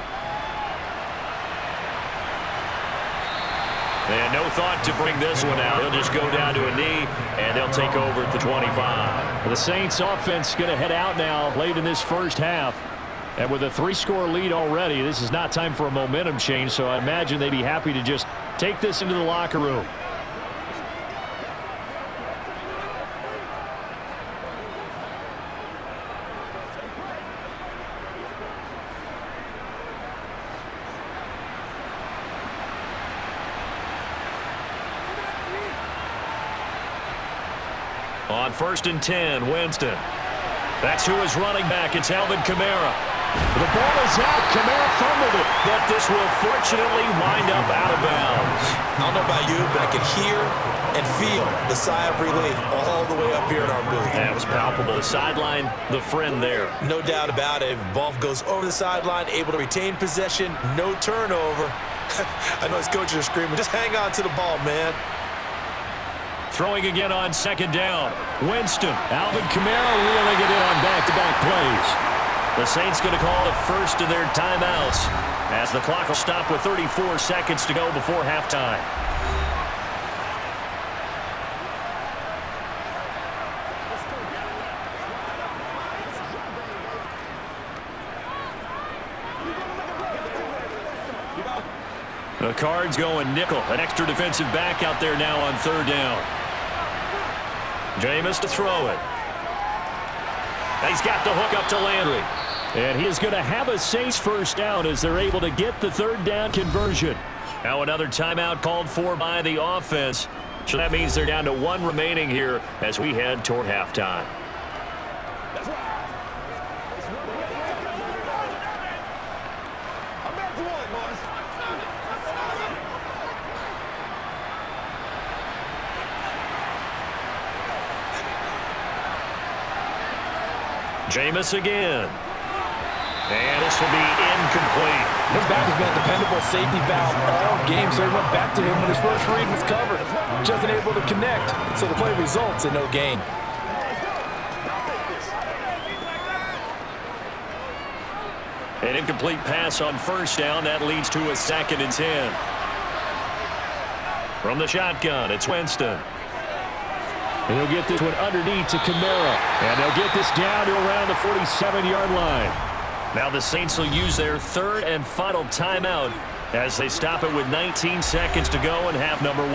And no thought to bring this one out. They'll just go down to a knee, and they'll take over at the 25. The Saints offense going to head out now late in this first half. And with a 3-score lead already, this is not time for a momentum change, so I imagine they'd be happy to just take this into the locker room. On 1st and 10, Winston. That's who is running back. It's Alvin Kamara. The ball is out. Kamara fumbled it, but this will fortunately wind up out of bounds. I don't know about you, but I can hear and feel the sigh of relief all the way up here in our booth. That was palpable. The sideline, the friend there. No doubt about it. Ball goes over the sideline, able to retain possession, no turnover. I know his coaches are screaming, just hang on to the ball, man. Throwing again on 2nd down. Winston. Alvin Kamara reeling it in on back-to-back plays. The Saints going to call the first of their timeouts as the clock will stop with 34 seconds to go before halftime. The Cards going nickel. An extra defensive back out there now on 3rd down. Jameis to throw it. He's got the hook up to Landry. And he is going to have a Saints first down as they're able to get the 3rd down conversion. Now another timeout called for by the offense. So that means they're down to 1 remaining here as we head toward halftime. Jameis again. And this will be incomplete. His back has been a dependable safety valve all game, so he went back to him when his first read was covered. Just unable to connect, so the play results in no gain. An incomplete pass on 1st down. That leads to a 2nd and 10. From the shotgun, it's Winston. And he'll get this one underneath to Kamara. And they'll get this down to around the 47-yard line. Now the Saints will use their 3rd and final timeout as they stop it with 19 seconds to go in half number 1.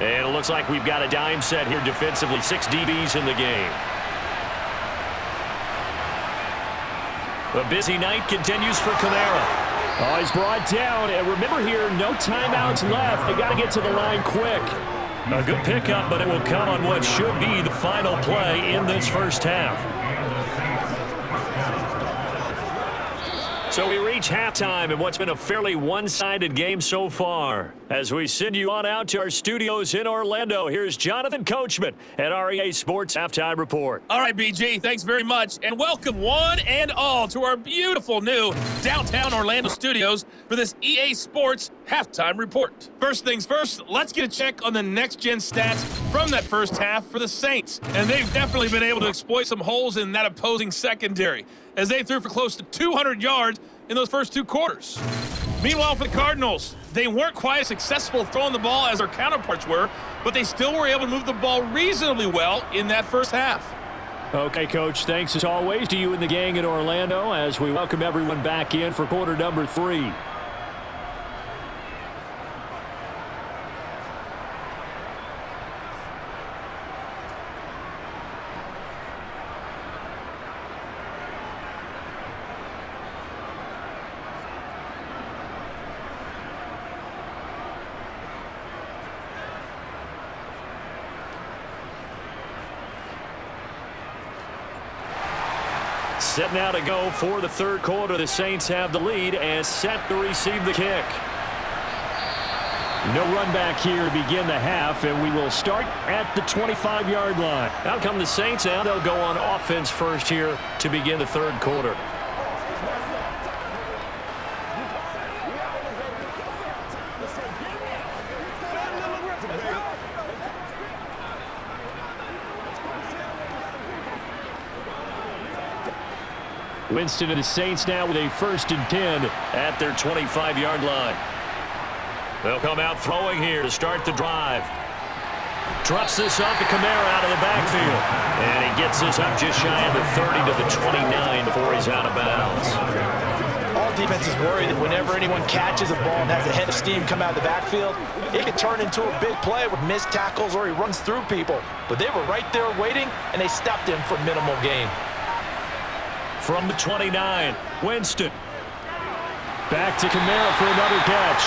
And it looks like we've got a dime set here defensively. 6 DBs in the game. The busy night continues for Kamara. Oh, he's brought down. And remember here, no timeouts left. They got to get to the line quick. A good pickup, but it will come on what should be the final play in this first half. So we reach halftime in what's been a fairly one-sided game so far. As we send you on out to our studios in Orlando, here's Jonathan Coachman at our EA Sports Halftime Report. All right, BG, thanks very much. And welcome one and all to our beautiful new downtown Orlando studios for this EA Sports Halftime Report. First things first, let's get a check on the next-gen stats from that first half for the Saints. And they've definitely been able to exploit some holes in that opposing secondary, as they threw for close to 200 yards in those first 2 quarters. Meanwhile, for the Cardinals, they weren't quite as successful throwing the ball as their counterparts were, but they still were able to move the ball reasonably well in that first half. Okay, Coach, thanks as always to you and the gang in Orlando as we welcome everyone back in for quarter number 3. Set now to go for the third quarter. The Saints have the lead and set to receive the kick. No run back here to begin the half, and we will start at the 25-yard line. Out come the Saints, and they'll go on offense first here to begin the third quarter. Winston and the Saints now with a 1st and 10 at their 25-yard line. They'll come out throwing here to start the drive. Drops this off to Kamara out of the backfield. And he gets this up just shy of the 30 to the 29 before he's out of bounds. All defenses worry that whenever anyone catches a ball and has a head of steam come out of the backfield, it can turn into a big play with missed tackles or he runs through people. But they were right there waiting, and they stopped him for minimal gain. From the 29, Winston. Back to Kamara for another catch.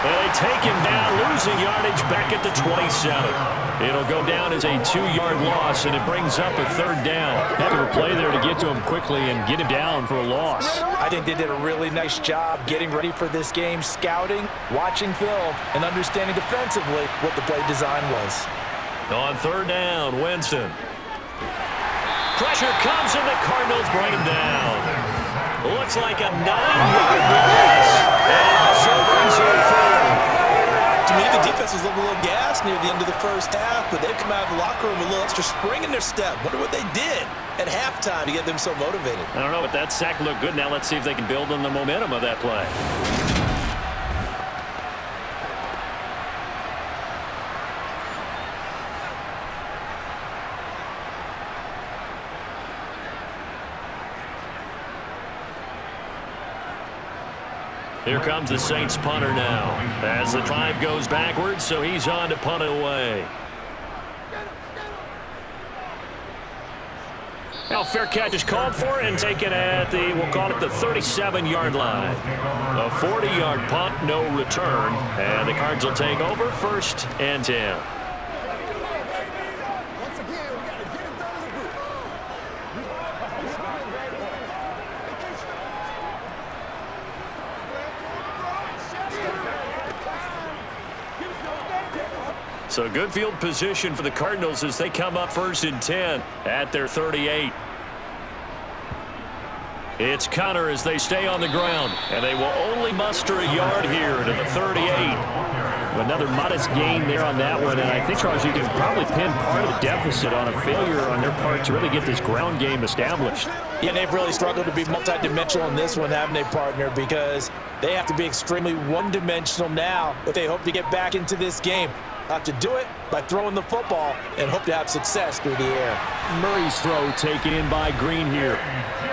And they take him down, losing yardage back at the 27. It'll go down as a 2-yard loss, and it brings up a 3rd down. Heck of a play there to get to him quickly and get him down for a loss. I think they did a really nice job getting ready for this game, scouting, watching film, and understanding defensively what the play design was. On 3rd down, Winston. Pressure comes, and the Cardinals bring him down. Looks like a 9-yard loss. And so brings it forward. To me, the defense was a little gassed near the end of the first half, but they've come out of the locker room with a little extra spring in their step. Wonder what they did at halftime to get them so motivated. I don't know, but that sack looked good. Now let's see if they can build on the momentum of that play. Here comes the Saints punter now as the drive goes backwards, so he's on to punt it away. Now fair catch is called for and taken at the, we'll call it the 37-yard line. A 40-yard punt, no return, and the Cards will take over 1st and 10. So good field position for the Cardinals as they come up 1st and 10 at their 38. It's Connor as they stay on the ground, and they will only muster a yard here to the 38. Another modest gain there on that one, and I think, Charles, you can probably pin part of the deficit on a failure on their part to really get this ground game established. Yeah, they've really struggled to be multidimensional in this one, haven't they, partner? Because they have to be extremely one-dimensional now if they hope to get back into this game. Have to do it by throwing the football and hope to have success through the air. Murray's throw taken in by Green here.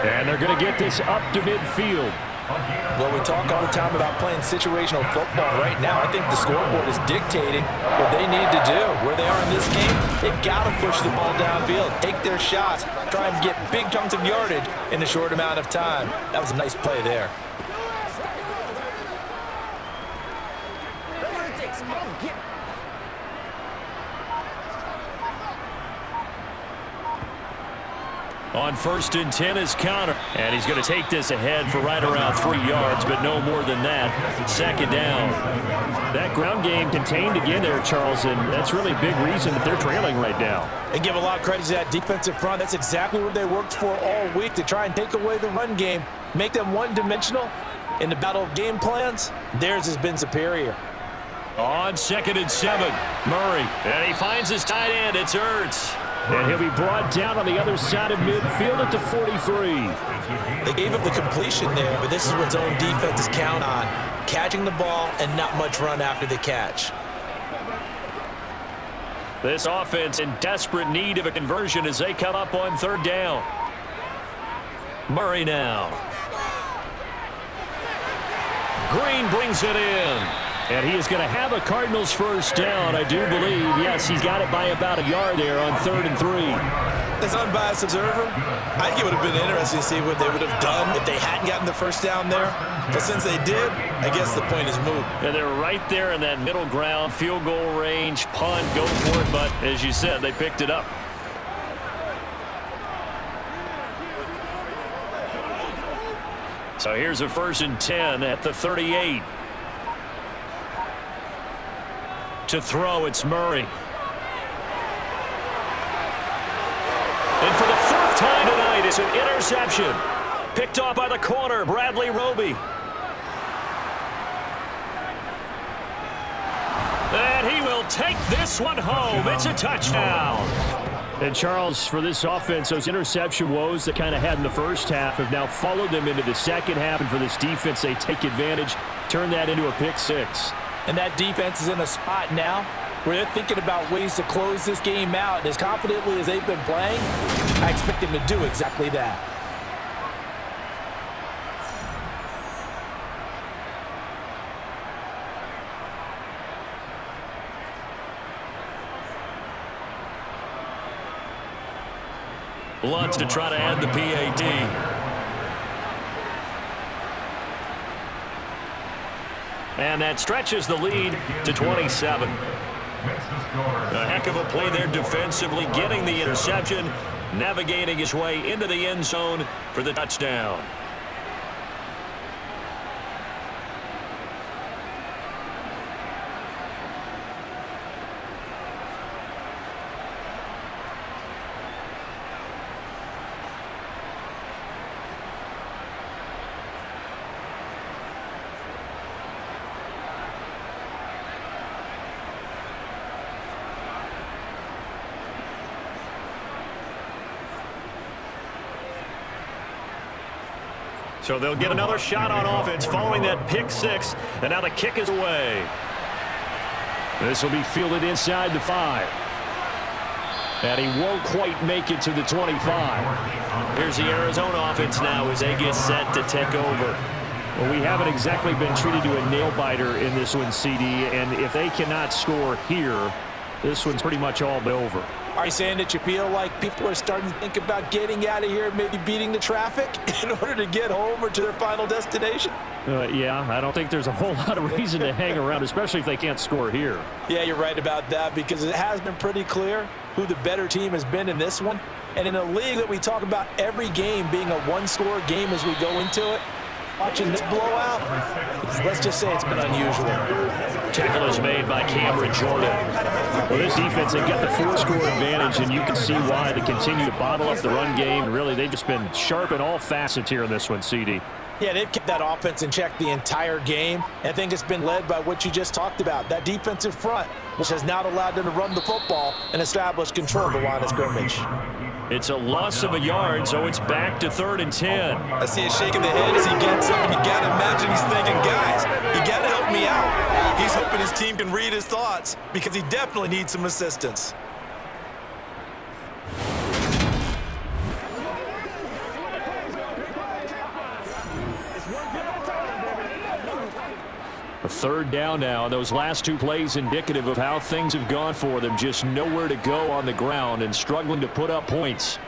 And they're going to get this up to midfield. Well, we talk all the time about playing situational football. Right now, I think the scoreboard is dictating what they need to do. Where they are in this game, they've got to push the ball downfield, take their shots, try and get big chunks of yardage in a short amount of time. That was a nice play there. On 1st and 10 is Connor, and he's going to take this ahead for right around 3 yards, but no more than that. 2nd down. That ground game contained again there, Charles, and that's really a big reason that they're trailing right now. And give a lot of credit to that defensive front. That's exactly what they worked for all week, to try and take away the run game, make them one-dimensional. In the battle of game plans, theirs has been superior. On 2nd and 7, Murray, and he finds his tight end. It's Ertz. And he'll be brought down on the other side of midfield at the 43. They gave up the completion there, but this is what zone defenses count on. Catching the ball and not much run after the catch. This offense in desperate need of a conversion as they come up on third down. Murray now. Green brings it in. And he is going to have a Cardinals first down, I do believe. Yes, he's got it by about a yard there on 3rd and 3. As an unbiased observer, I think it would have been interesting to see what they would have done if they hadn't gotten the first down there. But since they did, I guess the point is moot. And they're right there in that middle ground, field goal range, punt, go for it. But as you said, they picked it up. So here's a 1st and 10 at the 38. To throw, it's Murray. And for the 4th time tonight, it's an interception. Picked off by the corner, Bradley Roby. And he will take this one home. It's a touchdown. And Charles, for this offense, those interception woes that kind of had in the first half have now followed them into the second half. And for this defense, they take advantage, turn that into a pick 6. And that defense is in a spot now where they're thinking about ways to close this game out. And as confidently as they've been playing, I expect them to do exactly that. Lutz to try to add the PAT. And that stretches the lead to 27. A heck of a play there defensively, getting the interception, navigating his way into the end zone for the touchdown. So they'll get another shot on offense following that pick 6. And now the kick is away. This will be fielded inside the 5. And he won't quite make it to the 25. Here's the Arizona offense now as they get set to take over. Well, we haven't exactly been treated to a nail-biter in this one, CD. And if they cannot score here, this one's pretty much all but over. Are you saying that you feel like people are starting to think about getting out of here and maybe beating the traffic in order to get home or to their final destination? Yeah, I don't think there's a whole lot of reason to hang around, especially if they can't score here. Yeah, you're right about that because it has been pretty clear who the better team has been in this one. And in a league that we talk about every game being a one-score game as we go into it, watching this blowout, let's just say it's been unusual. Tackle is made by Cameron Jordan. Well, this defense, they've got the 4-score advantage, and you can see why they continue to bottle up the run game. And really, they've just been sharp in all facets here in this one, CD. Yeah, they've kept that offense in check the entire game. And I think it's been led by what you just talked about, that defensive front, which has not allowed them to run the football and establish control of the line of scrimmage. It's a loss of a yard, so it's back to 3rd and 10. I see him shaking the head as he gets up, and you got to imagine he's thinking, guys, you got to help me out. He's hoping his team can read his thoughts because he definitely needs some assistance. A 3rd down now. Those last 2 plays indicative of how things have gone for them. Just nowhere to go on the ground and struggling to put up points.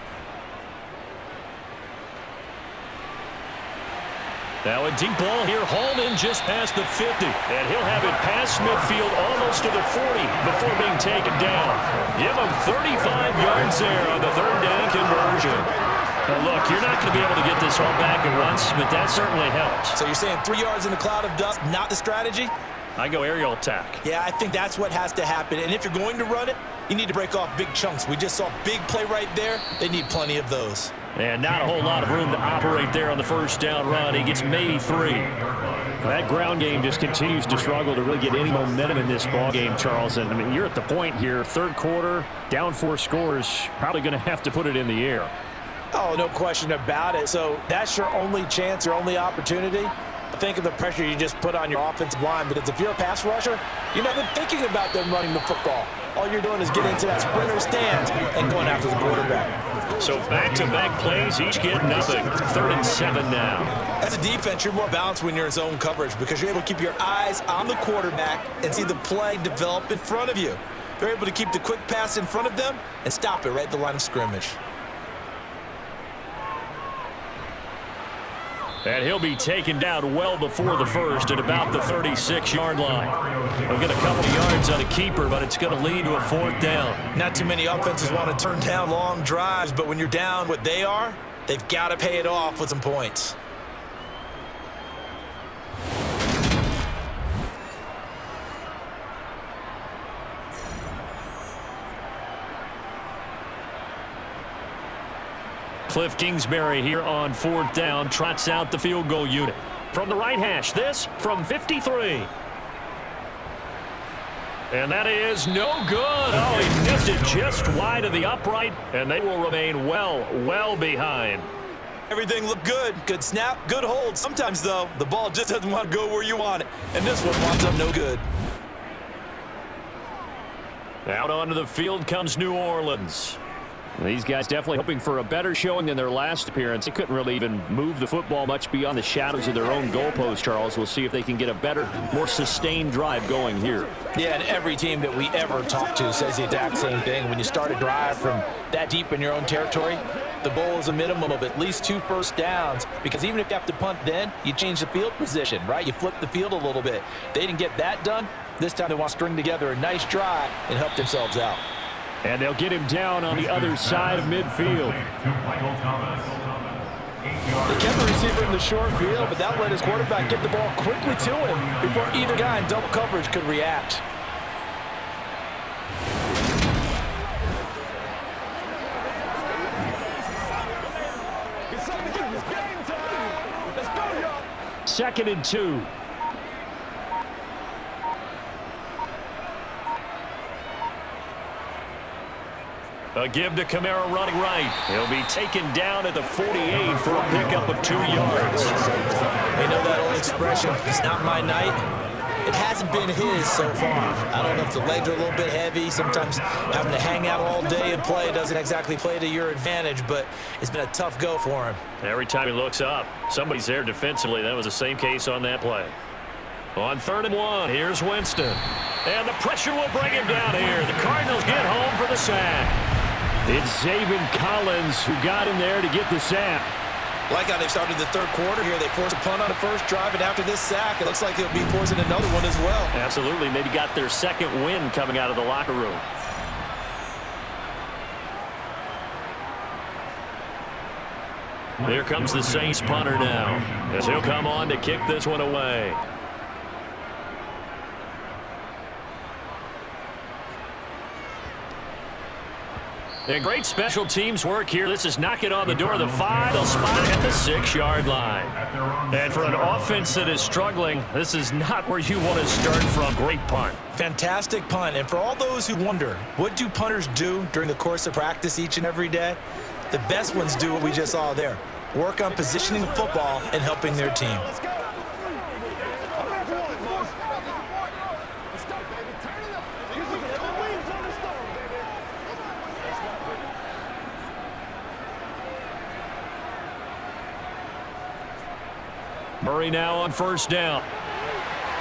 Now a deep ball here, hauled in just past the 50. And he'll have it past midfield almost to the 40 before being taken down. Give him 35 yards there on the 3rd down conversion. Now look, you're not going to be able to get this all back at once, but that certainly helps. So you're saying 3 yards in a cloud of dust, not the strategy? I go aerial attack. Yeah, I think that's what has to happen. And if you're going to run it, you need to break off big chunks. We just saw a big play right there. They need plenty of those. And not a whole lot of room to operate there on the 1st down run. He gets maybe 3. That ground game just continues to struggle to really get any momentum in this ball game, Charles. And I mean, you're at the point here, 3rd quarter, down 4 scores, probably going to have to put it in the air. Oh, no question about it. So that's your only chance, your only opportunity. Think of the pressure you just put on your offensive line, because if you're a pass rusher, you're not even thinking about them running the football. all you're doing is getting into that sprinter stance and going after the quarterback. So back-to-back plays, each get nothing. 3rd and 7 now. As a defense, you're more balanced when you're in zone coverage because you're able to keep your eyes on the quarterback and see the play develop in front of you. They're able to keep the quick pass in front of them and stop it right at the line of scrimmage. And he'll be taken down well before the first at about the 36-yard line. He'll get a couple of yards on a keeper, but it's going to lead to a 4th down. Not too many offenses want to turn down long drives, but when you're down what they are, they've got to pay it off with some points. Cliff Kingsbury here on 4th down, trots out the field goal unit. From the right hash, this from 53. And that is no good. Oh, he missed it just wide of the upright, and they will remain well behind. Everything looked good. Good snap, good hold. Sometimes, though, the ball just doesn't want to go where you want it. And this one winds up no good. Out onto the field comes New Orleans. These guys definitely hoping for a better showing than their last appearance. They couldn't really even move the football much beyond the shadows of their own goalpost, Charles. We'll see if they can get a better, more sustained drive going here. Yeah, and every team that we ever talk to says the exact same thing. When you start a drive from that deep in your own territory, the goal is a minimum of at least 2 first downs, because even if you have to punt then, you change the field position, right? You flip the field a little bit. They didn't get that done. This time they want to string together a nice drive and help themselves out. And they'll get him down on the other side of midfield. They kept the receiver in the short field, but that let his quarterback get the ball quickly to him before either guy in double coverage could react. Let's go, y'all. 2nd and 2. A give to Kamara running right. He'll be taken down at the 48 for a pickup of 2 yards. You know that old expression, it's not my night? It hasn't been his so far. I don't know if the legs are a little bit heavy. Sometimes having to hang out all day and play doesn't exactly play to your advantage, but it's been a tough go for him. Every time he looks up, somebody's there defensively. That was the same case on that play. On 3rd and 1, here's Winston. And the pressure will bring him down here. The Cardinals get home for the sack. It's Zaven Collins who got in there to get the sack. Like how they started the 3rd quarter here. They forced a punt on the first drive, and after this sack, it looks like they'll be forcing another one as well. Absolutely. Maybe got their 2nd win coming out of the locker room. Here comes the Saints punter now, as he'll come on to kick this one away. And great special teams work here. This is knocking on the door of the 5. They'll spot it at the 6-yard line. And for an offense that is struggling, this is not where you want to start from. Great punt. Fantastic punt. And for all those who wonder, what do punters do during the course of practice each and every day? The best ones do what we just saw there. Work on positioning the football and helping their team. Let's go. I'm ready for one, boys. Let's go, baby. Turn it up. You can get the wings on the storm, baby. Murray now on 1st down.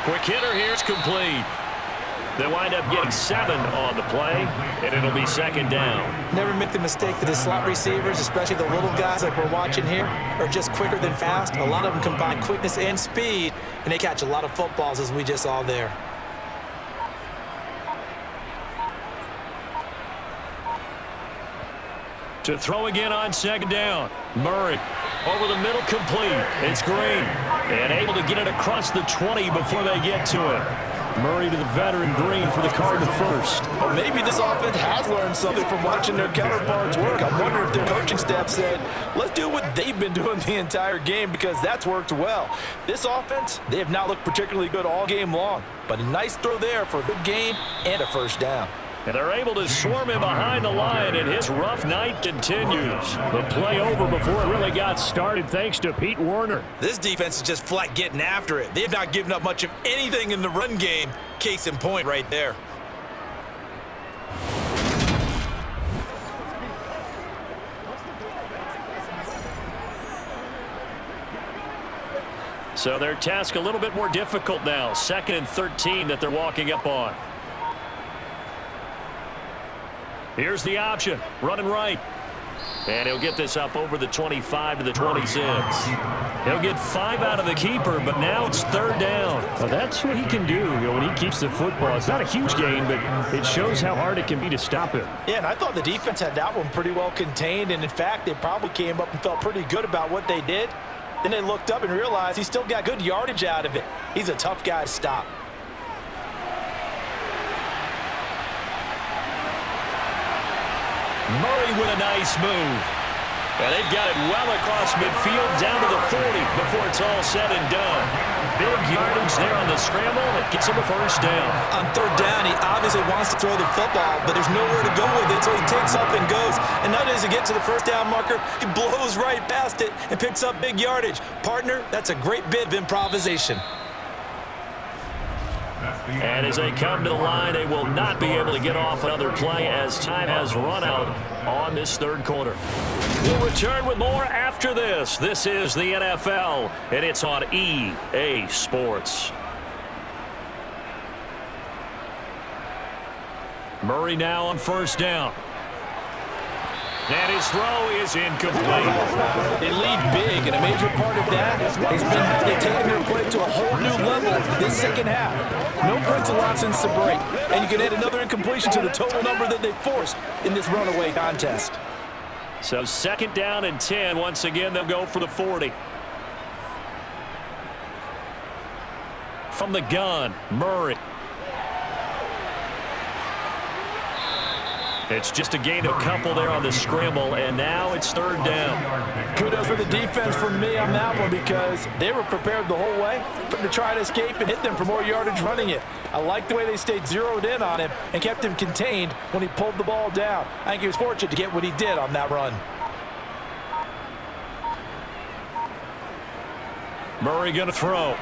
Quick hitter here, it's complete. They wind up getting 7 on the play, and it'll be 2nd down. Never make the mistake that the slot receivers, especially the little guys like we're watching here, are just quicker than fast. A lot of them combine quickness and speed, and they catch a lot of footballs, as we just saw there. To throw again on 2nd down. Murray over the middle, complete. It's Green, and able to get it across the 20 before they get to it. Murray to the veteran Green for the Cardinals first. Well, maybe this offense has learned something from watching their counterparts work. I wonder if their coaching staff said, let's do what they've been doing the entire game, because that's worked well. This offense, they have not looked particularly good all game long, but a nice throw there for a good gain and a 1st down. And they're able to swarm him behind the line, and his rough night continues. The play over before it really got started, thanks to Pete Werner. This defense is just flat getting after it. They have not given up much of anything in the run game. Case in point right there. So their task a little bit more difficult now. 2nd and 13 that they're walking up on. Here's the option. Running right. And he'll get this up over the 25 to the 26. He'll get 5 out of the keeper, but now it's 3rd down. Well, that's what he can do, when he keeps the football. It's not a huge gain, but it shows how hard it can be to stop him. Yeah, and I thought the defense had that one pretty well contained, and in fact, they probably came up and felt pretty good about what they did. Then they looked up and realized he still got good yardage out of it. He's a tough guy to stop. Murray with a nice move. And they've got it well across midfield down to the 40 before it's all said and done. Big yardage there on the scramble that gets him a 1st down. On 3rd down, he obviously wants to throw the football, but there's nowhere to go with it, so he takes off and goes. And not only does he get to the 1st down marker, he blows right past it and picks up big yardage. Partner, that's a great bit of improvisation. And as they come to the line, they will not be able to get off another play as time has run out on this 3rd quarter. We'll return with more after this. This is the NFL, and it's on EA Sports. Murray now on 1st down. And his throw is incomplete. They lead big, and a major part of that has been how they've taken their play to a whole new level this 2nd half. No Prince allowed since the break, and you can add another incompletion to the total number that they forced in this runaway contest. So 2nd down and 10. Once again, they'll go for the 40. From the gun, Murray. It's just a gain of a couple there on the scramble, and now it's 3rd down. Kudos for the defense from me on that one because they were prepared the whole way to try to escape and hit them for more yardage running it. I like the way they stayed zeroed in on him and kept him contained when he pulled the ball down. I think he was fortunate to get what he did on that run. Murray going to throw.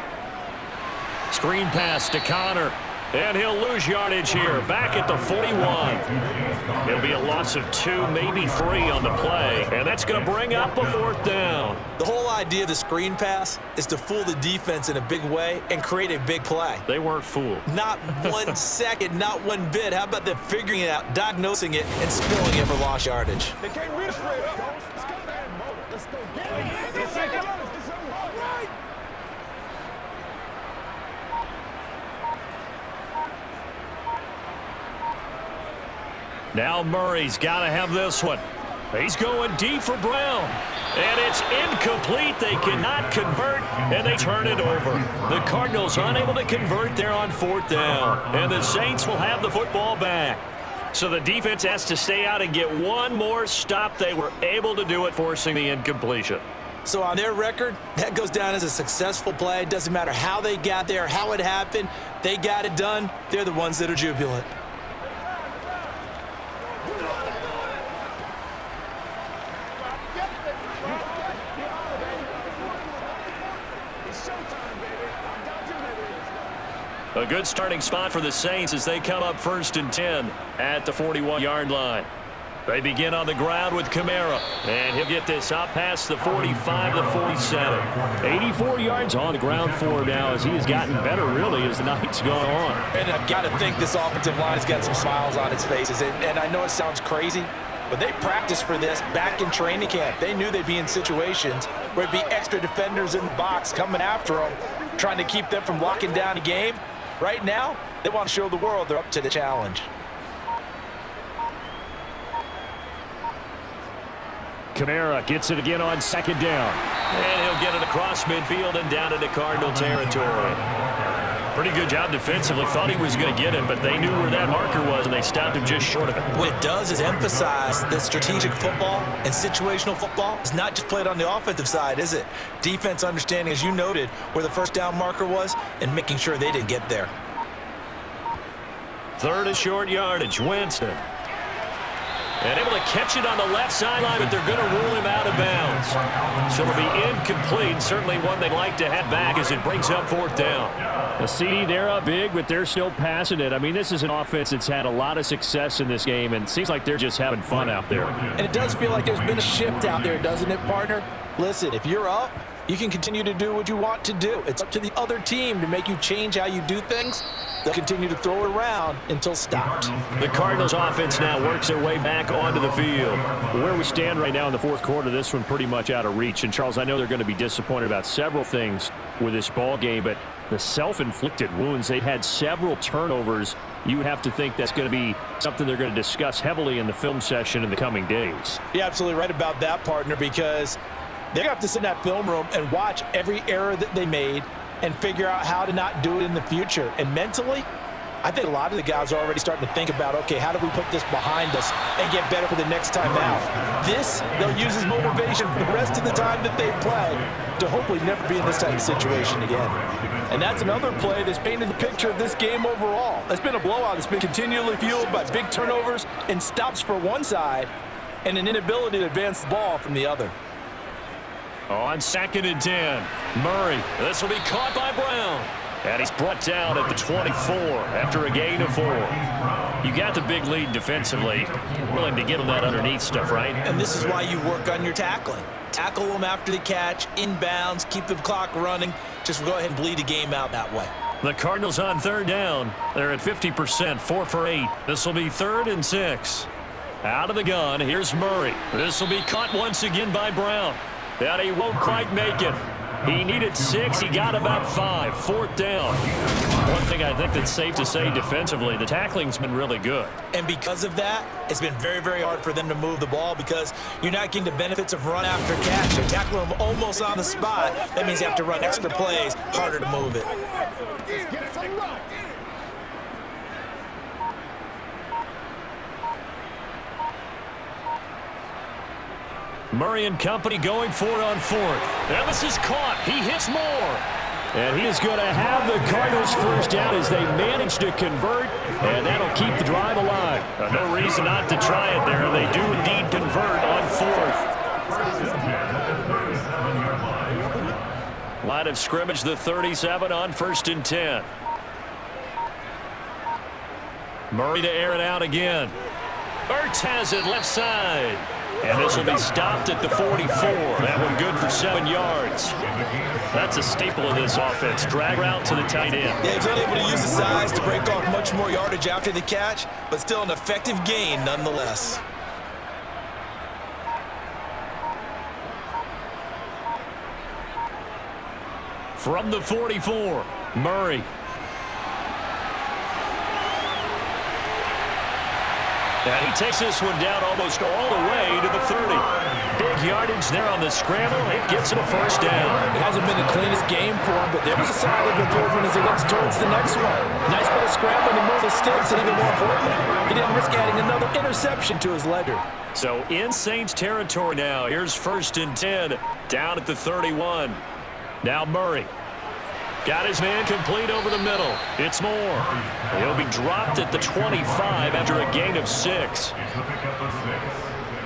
Screen pass to Connor. And he'll lose yardage here, back at the 41. It'll be a loss of 2, maybe 3 on the play, and that's going to bring up a 4th down. The whole idea of the screen pass is to fool the defense in a big way and create a big play. They weren't fooled. Not 1 second, not 1 bit. How about them figuring it out, diagnosing it, and spilling it for lost yardage? They can't read straight up. Let's go. Let's go. Let's go. All right. Now Murray's got to have this one. He's going deep for Brown. And it's incomplete. They cannot convert, and they turn it over. The Cardinals unable to convert there on 4th down. And the Saints will have the football back. So the defense has to stay out and get one more stop. They were able to do it, forcing the incompletion. So on their record, that goes down as a successful play. It doesn't matter how they got there, how it happened. They got it done. They're the ones that are jubilant. A good starting spot for the Saints as they come up 1st and 10 at the 41-yard line. They begin on the ground with Kamara, and he'll get this up past the 45 to the 47. 84 yards on the ground for him now as he has gotten better, really, as the night's gone on. And I've got to think this offensive line has got some smiles on its faces. And I know it sounds crazy, but they practiced for this back in training camp. They knew they'd be in situations where it'd be extra defenders in the box coming after them, trying to keep them from locking down a game. Right now, they want to show the world they're up to the challenge. Kamara gets it again on 2nd down. And he'll get it across midfield and down into Cardinal territory. Pretty good job defensively. Thought he was going to get it, but they knew where that marker was, and they stopped him just short of it. What it does is emphasize that strategic football and situational football is not just played on the offensive side, is it? Defense understanding, as you noted, where the 1st down marker was and making sure they didn't get there. 3rd and short yardage, Winston. And able to catch it on the left sideline, but they're going to rule him out of bounds. So it'll be incomplete. Certainly one they'd like to head back as it brings up 4th down. The CD, they're up big, but they're still passing it. I mean, this is an offense that's had a lot of success in this game, and it seems like they're just having fun out there. And it does feel like there's been a shift out there, doesn't it, partner? Listen, if you're up, you can continue to do what you want to do. It's up to the other team to make you change how you do things. They'll continue to throw it around until stopped. The Cardinals offense now works their way back onto the field. Where we stand right now in the fourth quarter, this one pretty much out of reach. And, Charles, I know they're going to be disappointed about several things with this ball game, but the self-inflicted wounds, they had several turnovers. You would have to think that's going to be something they're going to discuss heavily in the film session in the coming days. You're absolutely right about that, partner, because they're going to have to sit in that film room and watch every error that they made and figure out how to not do it in the future. And mentally, I think a lot of the guys are already starting to think about, okay, how do we put this behind us and get better for the next time out? This, they'll use as motivation for the rest of the time that they play to hopefully never be in this type of situation again. And that's another play that's painted the picture of this game overall. It's been a blowout. It's been continually fueled by big turnovers and stops for one side and an inability to advance the ball from the other. On 2nd and 10, Murray. This will be caught by Brown. And he's brought down at the 24 after a gain of 4. You got the big lead defensively. Willing to give them that underneath stuff, right? And this is why you work on your tackling. Tackle them after the catch, inbounds, keep the clock running. Just go ahead and bleed the game out that way. The Cardinals on 3rd down. They're at 50%, 4 for 8. This will be 3rd and 6. Out of the gun, here's Murray. This will be caught once again by Brown. And he won't quite make it. He needed 6. He got about 5. 4th down. One thing I think that's safe to say defensively, the tackling's been really good. And because of that, it's been very, very hard for them to move the ball because you're not getting the benefits of run after catch. You're tackling them almost on the spot. That means you have to run extra plays, harder to move it. Murray and company going for it on 4th. And this is caught. He hits more. And he is going to have the Cardinals first down as they manage to convert, and that'll keep the drive alive. No reason not to try it there. They do indeed convert on 4th. Line of scrimmage, the 37 on 1st and 10. Murray to air it out again. Ertz has it left side. And this will be stopped at the 44. That one good for 7 yards. That's a staple of this offense. Drag route to the tight end. Yeah, he's unable to use the size to break off much more yardage after the catch, but still an effective gain nonetheless. From the 44, Murray. And he takes this one down almost all the way to the 30. Big yardage there on the scramble. It gets him a first down. It hasn't been the cleanest game for him, but there was a sign of improvement as he looks towards the next one. Nice bit of scrambling to move the sticks, and even more importantly, he didn't risk adding another interception to his ledger. So in Saints territory now. Here's 1st and 10 down at the 31. Now Murray. Got his man complete over the middle. It's Moore. He'll be dropped at the 25 after a gain of 6.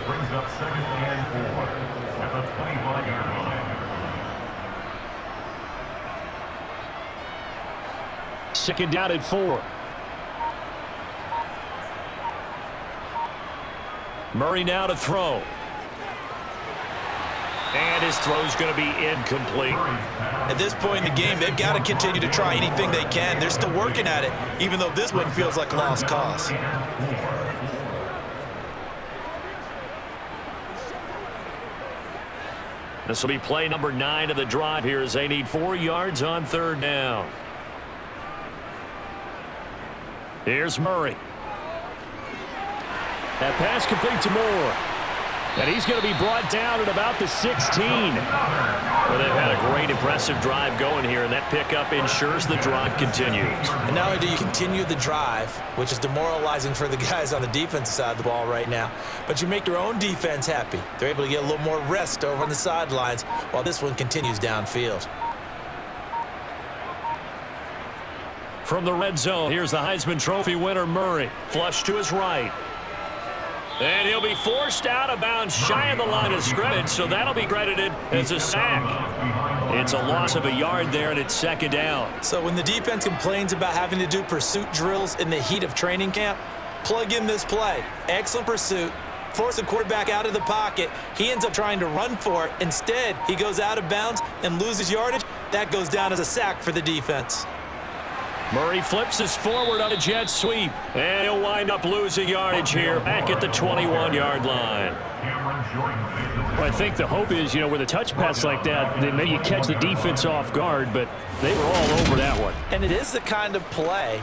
Brings up 2nd and 4 at the 25-yard line. 2nd down at 4. Murray now to throw. And his throw's going to be incomplete. At this point in the game, they've got to continue to try anything they can. They're still working at it, even though this one feels like a lost cause. This will be play number 9 of the drive here as they need 4 yards on 3rd down. Here's Murray. That pass complete to Moore. And he's going to be brought down at about the 16. Well, they've had a great, impressive drive going here, and that pickup ensures the drive continues. And not only do you continue the drive, which is demoralizing for the guys on the defensive side of the ball right now, but you make your own defense happy. They're able to get a little more rest over on the sidelines while this one continues downfield. From the red zone, here's the Heisman Trophy winner, Murray. Flush to his right. And he'll be forced out of bounds shy of the line of scrimmage, so that'll be credited as a sack. It's a loss of a yard there, and it's 2nd down. So when the defense complains about having to do pursuit drills in the heat of training camp, plug in this play. Excellent pursuit, force the quarterback out of the pocket. He ends up trying to run for it. Instead, he goes out of bounds and loses yardage. That goes down as a sack for the defense. Murray flips us forward on a jet sweep. And he'll wind up losing yardage here back at the 21-yard line. Well, I think the hope is, with a touch pass like that, then maybe you catch the defense off guard, but they were all over that one. And it is the kind of play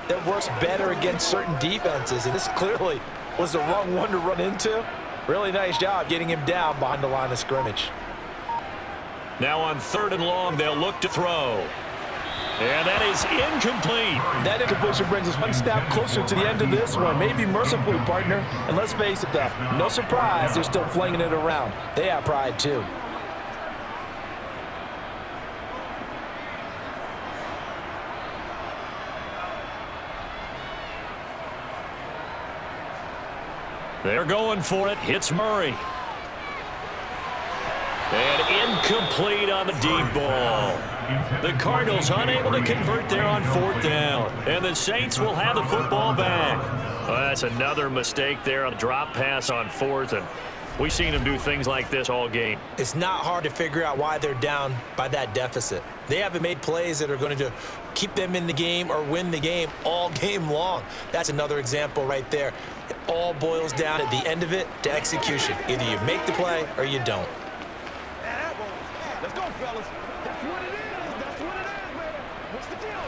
that works better against certain defenses, and this clearly was the wrong one to run into. Really nice job getting him down behind the line of scrimmage. Now on 3rd and long, they'll look to throw. And that is incomplete. That incompletion brings us one step closer to the end of this one. Maybe mercifully, partner. And let's face it, though, no surprise, they're still flinging it around. They have pride, too. They're going for it. Hits Murray. And incomplete on the deep ball. The Cardinals unable to convert there on 4th down. And the Saints will have the football back. Well, that's another mistake there, a drop pass on 4th. And we've seen them do things like this all game. It's not hard to figure out why they're down by that deficit. They haven't made plays that are going to keep them in the game or win the game all game long. That's another example right there. It all boils down at the end of it to execution. Either you make the play or you don't. Let's go, fellas. That's what it is. That's what it is, man. What's the deal,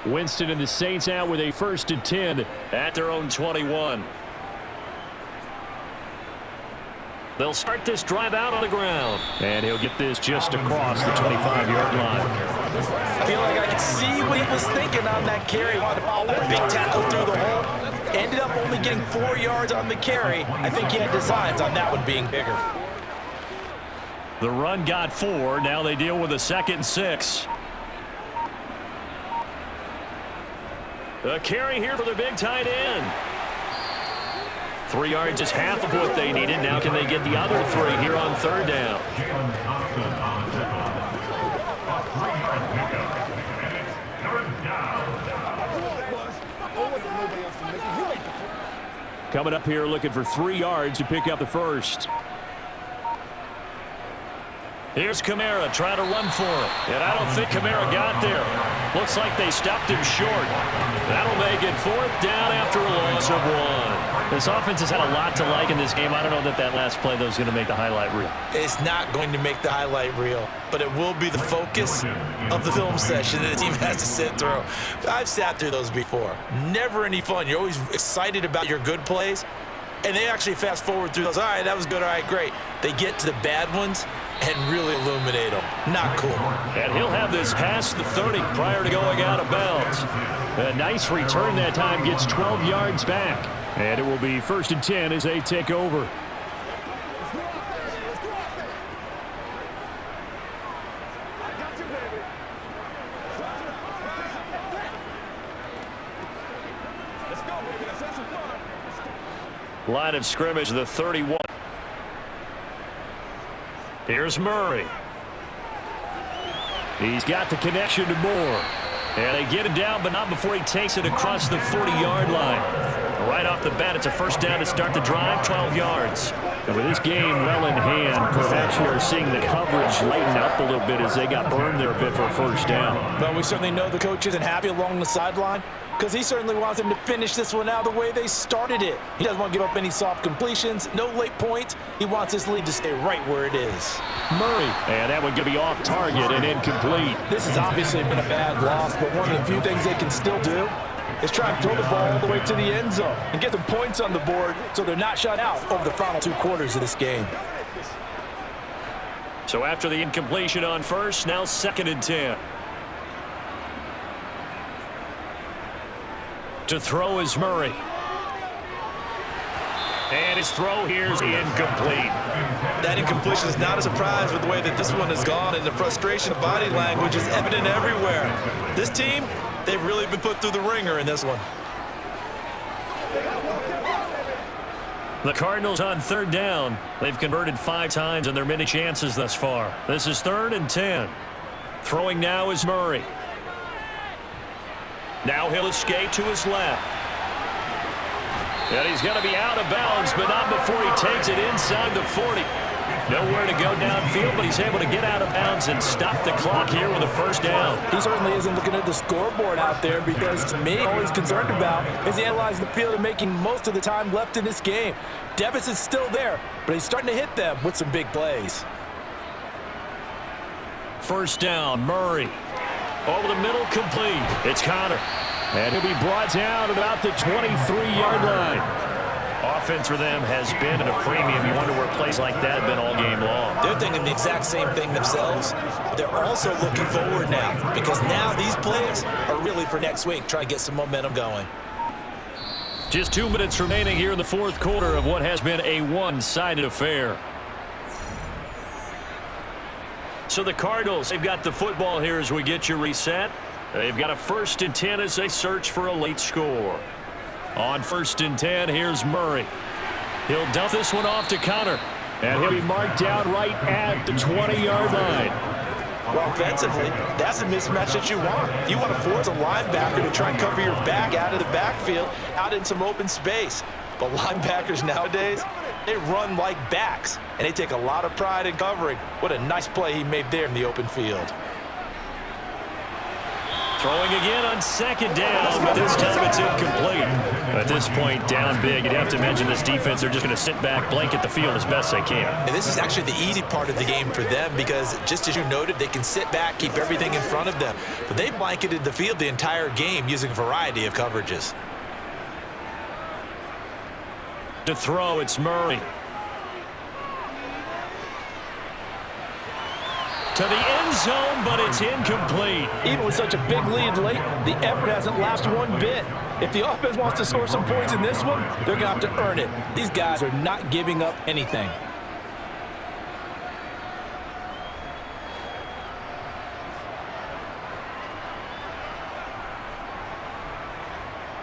y'all? Winston and the Saints out with a 1st and 10 at their own 21. They'll start this drive out on the ground. And he'll get this just across the 25-yard line. I feel like I can see what he was thinking on that carry. Big tackle through the hole. Ended up only getting 4 yards on the carry. I think he had designs on that one being bigger. The run got 4. Now they deal with a 2nd and 6. A carry here for the big tight end. 3 yards is half of what they needed. Now can they get the other 3 here on 3rd down? Coming up here looking for 3 yards to pick up the first. Here's Kamara trying to run for it. And I don't think Kamara got there. Looks like they stopped him short. That'll make it 4th down after a loss of 1. This offense has had a lot to like in this game. I don't know that last play, though, is going to make the highlight reel. It's not going to make the highlight reel, but it will be the focus of the film session that the team has to sit through. I've sat through those before. Never any fun. You're always excited about your good plays, and they actually fast forward through those. All right, that was good. All right, great. They get to the bad ones and really illuminate them. Not cool. And he'll have this past the 30 prior to going out of bounds. A nice return that time, gets 12 yards back. And it will be 1st and 10 as they take over. Line of scrimmage, the 31. Here's Murray. He's got the connection to Moore. And they get it down, but not before he takes it across the 40-yard line. Right off the bat, it's a 1st down to start the drive, 12 yards. And with this game well in hand, perhaps we are seeing the coverage lighten up a little bit as they got burned there a bit for a 1st down. Well, we certainly know the coach isn't happy along the sideline because he certainly wants them to finish this one out the way they started it. He doesn't want to give up any soft completions, no late points. He wants his lead to stay right where it is. Murray, and that one going to be off target and incomplete. This has obviously been a bad loss, but one of the few things they can still do is try to throw the ball all the way to the end zone and get some points on the board so they're not shut out over the final 2 quarters of this game. So after the incompletion on 1st, now 2nd and 10. To throw is Murray. And his throw here is incomplete. That incompletion is not a surprise with the way that this one has gone, and the frustration of body language is evident everywhere. This team, they've really been put through the ringer in this one. The Cardinals on 3rd down. They've converted 5 times in their many chances thus far. This is 3rd and 10. Throwing now is Murray. Now he'll escape to his left. And he's going to be out of bounds, but not before he takes it inside the 40. Nowhere to go downfield, but he's able to get out of bounds and stop the clock here with a first down. He certainly isn't looking at the scoreboard out there because, to me, all he's concerned about is analyzing the field and making most of the time left in this game. Deficit's still there, but he's starting to hit them with some big plays. First down, Murray. Over the middle, complete. It's Connor. And he'll be brought down about the 23-yard line. Offense for them has been at a premium. You wonder where plays like that have been all game long. They're thinking the exact same thing themselves. They're also looking forward now because now these plays are really for next week. Try to get some momentum going. Just 2 minutes remaining here in the fourth quarter of what has been a one-sided affair. So the Cardinals, they've got the football here as we get you reset. They've got a 1st and 10 as they search for a late score. On 1st and 10, here's Murray. He'll dump this one off to Connor. And he'll be marked down right at the 20-yard line. Well, offensively, that's a mismatch that you want. You want to force a linebacker to try and cover your back out of the backfield, out in some open space. But linebackers nowadays, they run like backs, and they take a lot of pride in covering. What a nice play he made there in the open field. Throwing again on 2nd down, but this time it's incomplete. At this point, down big, you'd have to imagine this defense, they're just going to sit back, blanket the field as best they can. And this is actually the easy part of the game for them because, just as you noted, they can sit back, keep everything in front of them. But they blanketed the field the entire game using a variety of coverages. To throw, it's Murray. To the end zone, but it's incomplete. Even with such a big lead late, the effort hasn't lasted one bit. If the offense wants to score some points in this one, they're going to have to earn it. These guys are not giving up anything.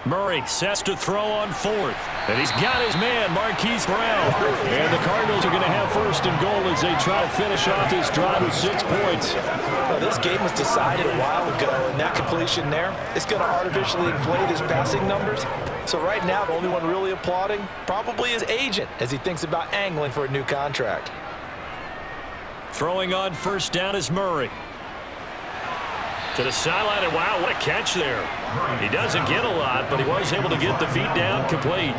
Murray sets to throw on 4th. And he's got his man, Marquise Brown. And the Cardinals are going to have 1st and goal as they try to finish off this drive with 6 points. Well, this game was decided a while ago, and that completion there is going to artificially inflate his passing numbers. So right now, the only one really applauding probably his agent as he thinks about angling for a new contract. Throwing on 1st down is Murray. To the sideline, and wow, what a catch there. He doesn't get a lot, but he was able to get the feet down complete.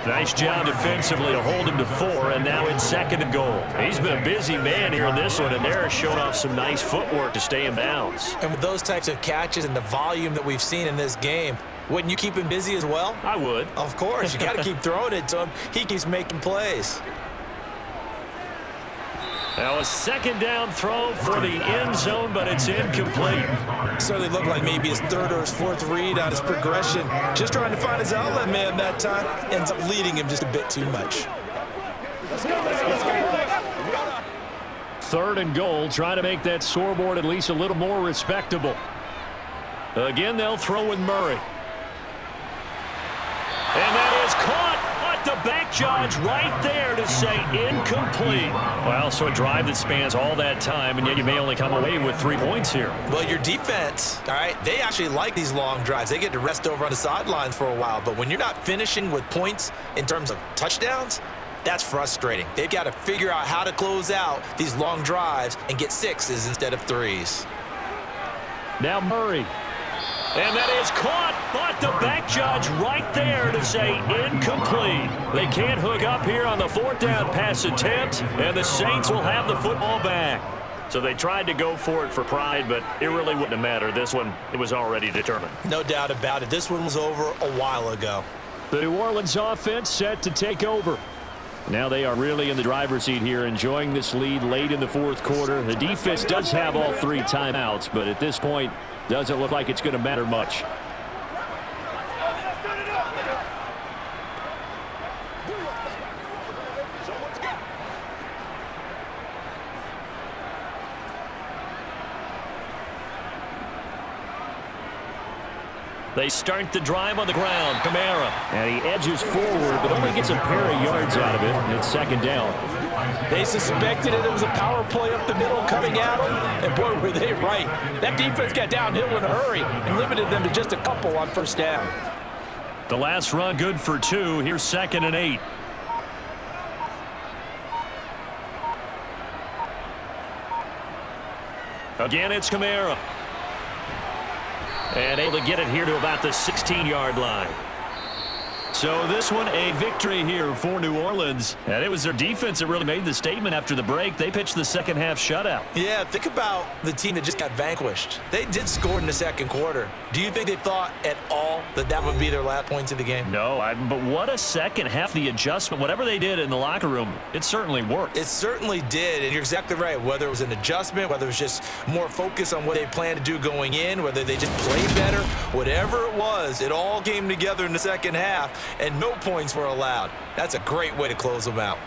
Nice job defensively to hold him to 4, and now it's 2nd and goal. He's been a busy man here in this one, and they're showing off some nice footwork to stay in bounds. And with those types of catches and the volume that we've seen in this game, wouldn't you keep him busy as well? I would. Of course. You got to keep throwing it to him. He keeps making plays. Now a 2nd down throw for the end zone, but it's incomplete. Certainly looked like maybe his 3rd or his 4th read on his progression. Just trying to find his outlet man that time. Ends up leading him just a bit too much. 3rd and goal, trying to make that scoreboard at least a little more respectable. Again, they'll throw with Murray. And that is caught. The back judge right there to say incomplete. Well, so a drive that spans all that time, and yet you may only come away with 3 points here. Well, your defense, all right, they actually like these long drives. They get to rest over on the sidelines for a while, but when you're not finishing with points in terms of touchdowns, that's frustrating. They've got to figure out how to close out these long drives and get 6s instead of 3s. Now Murray. And that is caught, but the back judge right there to say incomplete. They can't hook up here on the 4th down pass attempt, and the Saints will have the football back. So they tried to go for it for pride, but it really wouldn't have mattered. This one, it was already determined. No doubt about it. This one was over a while ago. The New Orleans offense set to take over. Now they are really in the driver's seat here, enjoying this lead late in the 4th quarter. The defense does have all 3 timeouts, but at this point, doesn't look like it's going to matter much. They start the drive on the ground. Kamara. And he edges forward, but only gets a pair of yards out of it. And it's 2nd down. They suspected it was a power play up the middle coming at them, and boy, were they right. That defense got downhill in a hurry and limited them to just a couple on 1st down. The last run good for 2. Here's 2nd and 8. Again, it's Kamara. And able to get it here to about the 16-yard line. So this one, a victory here for New Orleans. And it was their defense that really made the statement after the break. They pitched the second half shutout. Yeah, think about the team that just got vanquished. They did score in the second quarter. Do you think they thought at all that that would be their last points of the game? No, but what a second half. The adjustment, whatever they did in the locker room, it certainly worked. It certainly did, and you're exactly right. Whether it was an adjustment, whether it was just more focus on what they planned to do going in, whether they just played better, whatever it was, it all came together in the second half, and no points were allowed. That's a great way to close them out.